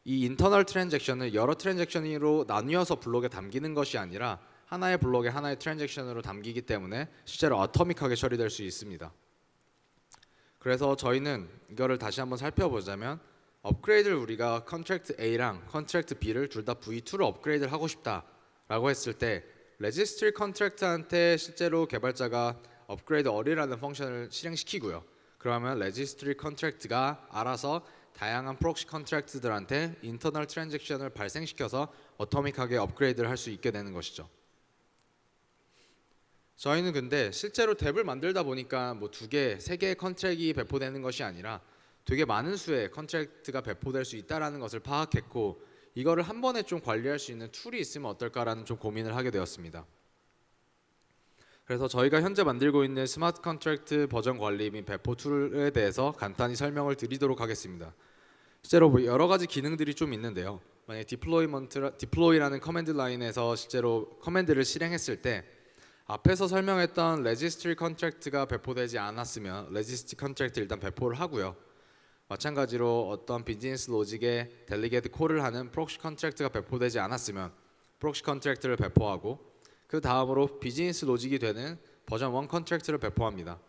이 인터널 트랜잭션을 여러 트랜잭션으로 나뉘어서 블록에 담기는 것이 아니라 하나의 블록에 하나의 트랜잭션으로 담기기 때문에 실제로 어토믹하게 처리될 수 있습니다. 그래서 저희는 이거를 다시 한번 살펴보자면 업그레이드를 우리가 컨트랙트 A랑 컨트랙트 B를 둘 다 V2로 업그레이드를 하고 싶다라고 했을 때 레지스트리 컨트랙트한테 실제로 개발자가 업그레이드 얼이라는 펑션을 실행시키고요. 그러면 레지스트리 컨트랙트가 알아서 다양한 프록시 컨트랙트들한테 인터널 트랜잭션을 발생시켜서 어토믹하게 업그레이드를 할 수 있게 되는 것이죠. 저희는 근데 실제로 덱을 만들다 보니까 뭐 2개, 3개의 컨트랙이 배포되는 것이 아니라 되게 많은 수의 컨트랙트가 배포될 수 있다라는 것을 파악했고 이거를 한 번에 좀 관리할 수 있는 툴이 있으면 어떨까라는 좀 고민을 하게 되었습니다. 그래서 저희가 현재 만들고 있는 스마트 컨트랙트 버전 관리 및 배포 툴에 대해서 간단히 설명을 드리도록 하겠습니다. 실제로 뭐 여러 가지 기능들이 좀 있는데요. 만약 디플로이라는 커맨드 라인에서 실제로 커맨드를 실행했을 때 앞에서 설명했던 레지스트리 컨트랙트가 배포되지 않았으면 레지스트리 컨트랙트 일단 배포를 하고요. 마찬가지로 어떤 비즈니스 로직에 델리게이트 콜을 하는 프록시 컨트랙트가 배포되지 않았으면 프록시 컨트랙트를 배포하고 그 다음으로 비즈니스 로직이 되는 버전 1 컨트랙트를 배포합니다.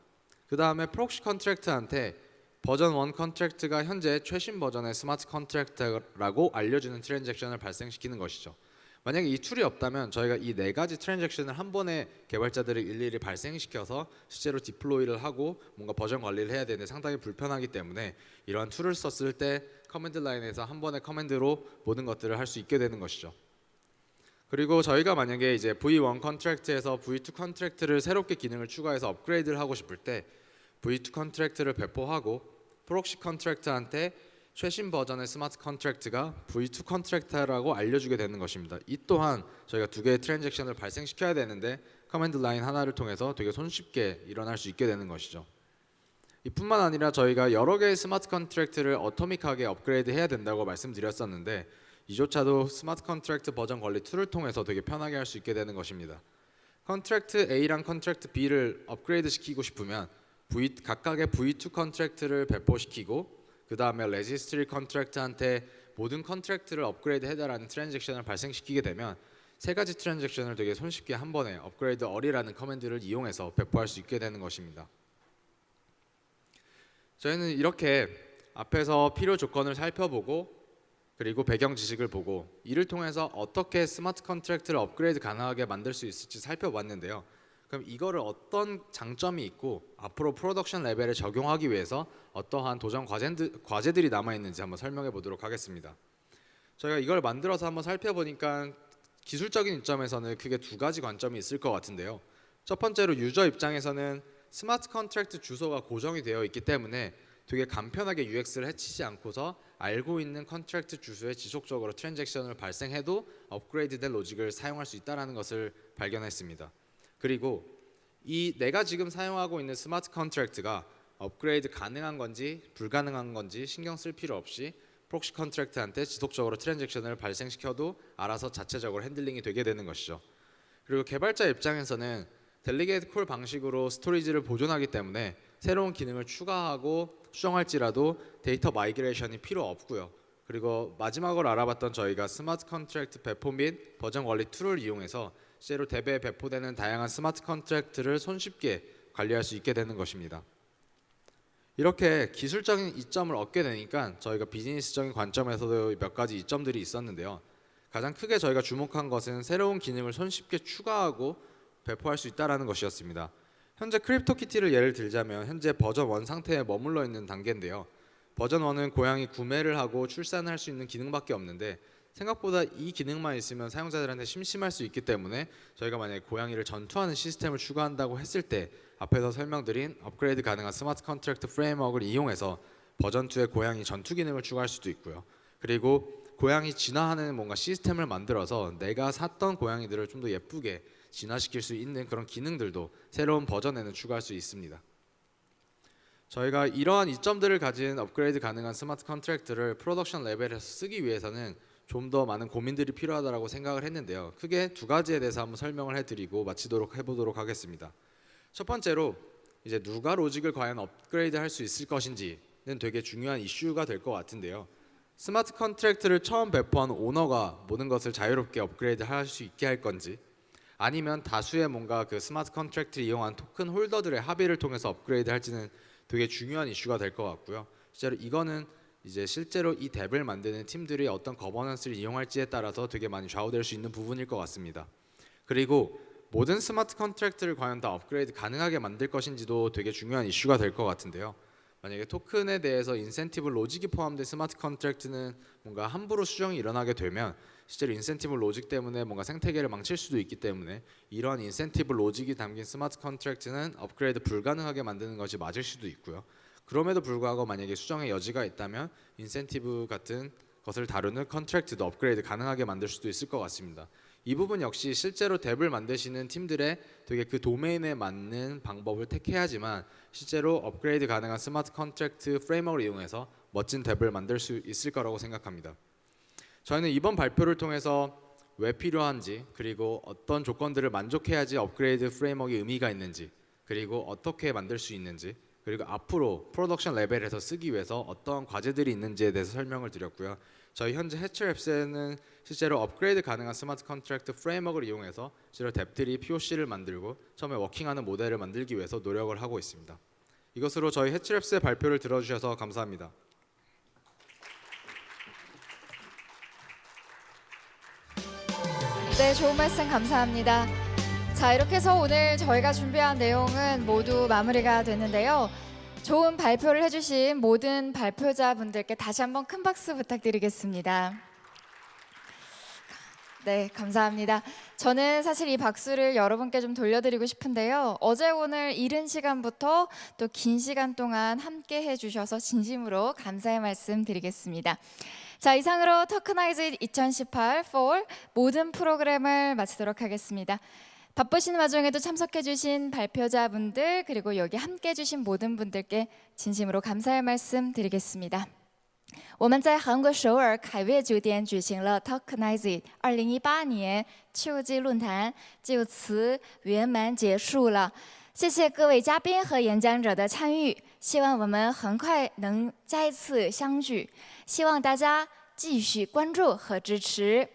그 다음에 프록시 컨트랙트한테 버전 1 컨트랙트가 현재 최신 버전의 스마트 컨트랙트라고 알려주는 트랜잭션을 발생시키는 것이죠. 만약에 이 툴이 없다면 저희가 이 4가지 트랜잭션을 한 번에 개발자들이 일일이 발생시켜서 실제로 디플로이를 하고 뭔가 버전 관리를 해야 되는데 상당히 불편하기 때문에 이러한 툴을 썼을 때 커맨드 라인에서 한 번의 커맨드로 모든 것들을 할 수 있게 되는 것이죠. 그리고 저희가 만약에 이제 V1 컨트랙트에서 V2 컨트랙트를 새롭게 기능을 추가해서 업그레이드를 하고 싶을 때 V2 컨트랙트를 배포하고 프록시 컨트랙트한테 최신 버전의 스마트 컨트랙트가 V2 컨트랙트라고 알려주게 되는 것입니다. 이 또한 저희가 2개의 트랜잭션을 발생시켜야 되는데 커맨드 라인 하나를 통해서 되게 손쉽게 일어날 수 있게 되는 것이죠. 이뿐만 아니라 저희가 여러 개의 스마트 컨트랙트를 어토믹하게 업그레이드 해야 된다고 말씀드렸었는데 이조차도 스마트 컨트랙트 버전 관리 툴을 통해서 되게 편하게 할 수 있게 되는 것입니다. 컨트랙트 A랑 컨트랙트 B를 업그레이드 시키고 싶으면 각각의 V2 컨트랙트를 배포시키고 그 다음에 레지스트리 컨트랙트한테 모든 컨트랙트를 업그레이드 해달라는 트랜잭션을 발생시키게 되면 3가지 트랜잭션을 되게 손쉽게 한 번에 업그레이드 얼이라는 커맨드를 이용해서 배포할 수 있게 되는 것입니다. 저희는 이렇게 앞에서 필요 조건을 살펴보고 그리고 배경 지식을 보고 이를 통해서 어떻게 스마트 컨트랙트를 업그레이드 가능하게 만들 수 있을지 살펴봤는데요. 그럼 이거를 어떤 장점이 있고 앞으로 프로덕션 레벨에 적용하기 위해서 어떠한 도전 과제들이 남아있는지 한번 설명해 보도록 하겠습니다. 저희가 이걸 만들어서 한번 살펴보니까 기술적인 입장에서는 크게 2가지 관점이 있을 것 같은데요. 첫 번째로 유저 입장에서는 스마트 컨트랙트 주소가 고정이 되어 있기 때문에 되게 간편하게 UX를 해치지 않고서 알고 있는 컨트랙트 주소에 지속적으로 트랜잭션을 발생해도 업그레이드된 로직을 사용할 수 있다는 것을 발견했습니다. 그리고 이 내가 지금 사용하고 있는 스마트 컨트랙트가 업그레이드 가능한 건지 불가능한 건지 신경 쓸 필요 없이 프록시 컨트랙트한테 지속적으로 트랜잭션을 발생시켜도 알아서 자체적으로 핸들링이 되게 되는 것이죠. 그리고 개발자 입장에서는 델리게이트 콜 방식으로 스토리지를 보존하기 때문에 새로운 기능을 추가하고 수정할지라도 데이터 마이그레이션이 필요 없고요. 그리고 마지막으로 알아봤던 저희가 스마트 컨트랙트 배포 및 버전 관리 툴을 이용해서 실제로 덱에 배포되는 다양한 스마트 컨트랙트를 손쉽게 관리할 수 있게 되는 것입니다. 이렇게 기술적인 이점을 얻게 되니까 저희가 비즈니스적인 관점에서도 몇 가지 이점들이 있었는데요. 가장 크게 저희가 주목한 것은 새로운 기능을 손쉽게 추가하고 배포할 수 있다는 것이었습니다. 현재 크립토키티를 예를 들자면 현재 버전 1 상태에 머물러 있는 단계인데요. 버전 1은 고양이 구매를 하고 출산을 할 수 있는 기능밖에 없는데 생각보다 이 기능만 있으면 사용자들한테 심심할 수 있기 때문에 저희가 만약에 고양이를 전투하는 시스템을 추가한다고 했을 때 앞에서 설명드린 업그레이드 가능한 스마트 컨트랙트 프레임워크를 이용해서 버전 2의 고양이 전투 기능을 추가할 수도 있고요. 그리고 고양이 진화하는 뭔가 시스템을 만들어서 내가 샀던 고양이들을 좀 더 예쁘게 진화시킬 수 있는 그런 기능들도 새로운 버전에는 추가할 수 있습니다. 저희가 이러한 이점들을 가진 업그레이드 가능한 스마트 컨트랙트를 프로덕션 레벨에서 쓰기 위해서는 좀 더 많은 고민들이 필요하다고 생각을 했는데요. 크게 두 가지에 대해서 한번 설명을 해드리고 마치도록 해보도록 하겠습니다. 첫 번째로 이제 누가 로직을 과연 업그레이드 할 수 있을 것인지는 되게 중요한 이슈가 될 것 같은데요. 스마트 컨트랙트를 처음 배포한 오너가 모든 것을 자유롭게 업그레이드 할 수 있게 할 건지, 아니면 다수의 뭔가 그 스마트 컨트랙트를 이용한 토큰 홀더들의 합의를 통해서 업그레이드 할지는 되게 중요한 이슈가 될 것 같고요. 실제로 이거는 이제 실제로 이 덱을 만드는 팀들이 어떤 거버넌스를 이용할지에 따라서 되게 많이 좌우될 수 있는 부분일 것 같습니다. 그리고 모든 스마트 컨트랙트를 과연 다 업그레이드 가능하게 만들 것인지도 되게 중요한 이슈가 될 것 같은데요. 만약에 토큰에 대해서 인센티브 로직이 포함된 스마트 컨트랙트는 뭔가 함부로 수정이 일어나게 되면 실제로 인센티브 로직 때문에 뭔가 생태계를 망칠 수도 있기 때문에 이러한 인센티브 로직이 담긴 스마트 컨트랙트는 업그레이드 불가능하게 만드는 것이 맞을 수도 있고요. 그럼에도 불구하고 만약에 수정의 여지가 있다면 인센티브 같은 것을 다루는 컨트랙트도 업그레이드 가능하게 만들 수도 있을 것 같습니다. 이 부분 역시 실제로 덱을 만드시는 팀들의 되게 그 도메인에 맞는 방법을 택해야지만 실제로 업그레이드 가능한 스마트 컨트랙트 프레임워크를 이용해서 멋진 덱을 만들 수 있을 거라고 생각합니다. 저희는 이번 발표를 통해서 왜 필요한지, 그리고 어떤 조건들을 만족해야지 업그레이드 프레임워크의 의미가 있는지, 그리고 어떻게 만들 수 있는지, 그리고 앞으로 프로덕션 레벨에서 쓰기 위해서 어떤 과제들이 있는지에 대해서 설명을 드렸고요. 저희 현재 해처랩스는 실제로 업그레이드 가능한 스마트 컨트랙트 프레임워크를 이용해서 실제로 뎁들이 POC를 만들고 처음에 워킹하는 모델을 만들기 위해서 노력을 하고 있습니다. 이것으로 저희 해처랩스의 발표를 들어주셔서 감사합니다. 네, 좋은 말씀 감사합니다. 자, 이렇게 해서 오늘 저희가 준비한 내용은 모두 마무리가 됐는데요. 좋은 발표를 해주신 모든 발표자분들께 다시 한번 큰 박수 부탁드리겠습니다. 네, 감사합니다. 저는 사실 이 박수를 여러분께 좀 돌려드리고 싶은데요. 어제 오늘 이른 시간부터 또 긴 시간 동안 함께 해주셔서 진심으로 감사의 말씀 드리겠습니다. 자, 이상으로 토크나이즈 2018 Fall 모든 프로그램을 마치도록 하겠습니다. 바쁘신 와중에도 참석해주신 발표자분들 그리고 여기 함께해주신 모든 분들께 진심으로 감사의 말씀 드리겠습니다. 我们在韩国首尔凯悦酒店举行了 Tokenize 2018年秋季论坛，就此圆满结束了。谢谢各位嘉宾和演讲者的参与，希望我们很快能再次相聚，希望大家继续关注和支持。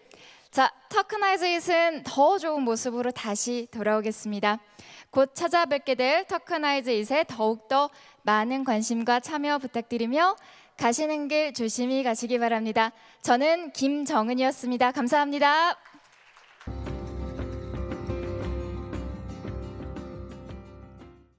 자, 토크나이즈잇은 더 좋은 모습으로 다시 돌아오겠습니다. 곧 찾아뵙게 될 토크나이즈잇에 더욱더 많은 관심과 참여 부탁드리며 가시는 길 조심히 가시기 바랍니다. 저는 김정은이었습니다. 감사합니다.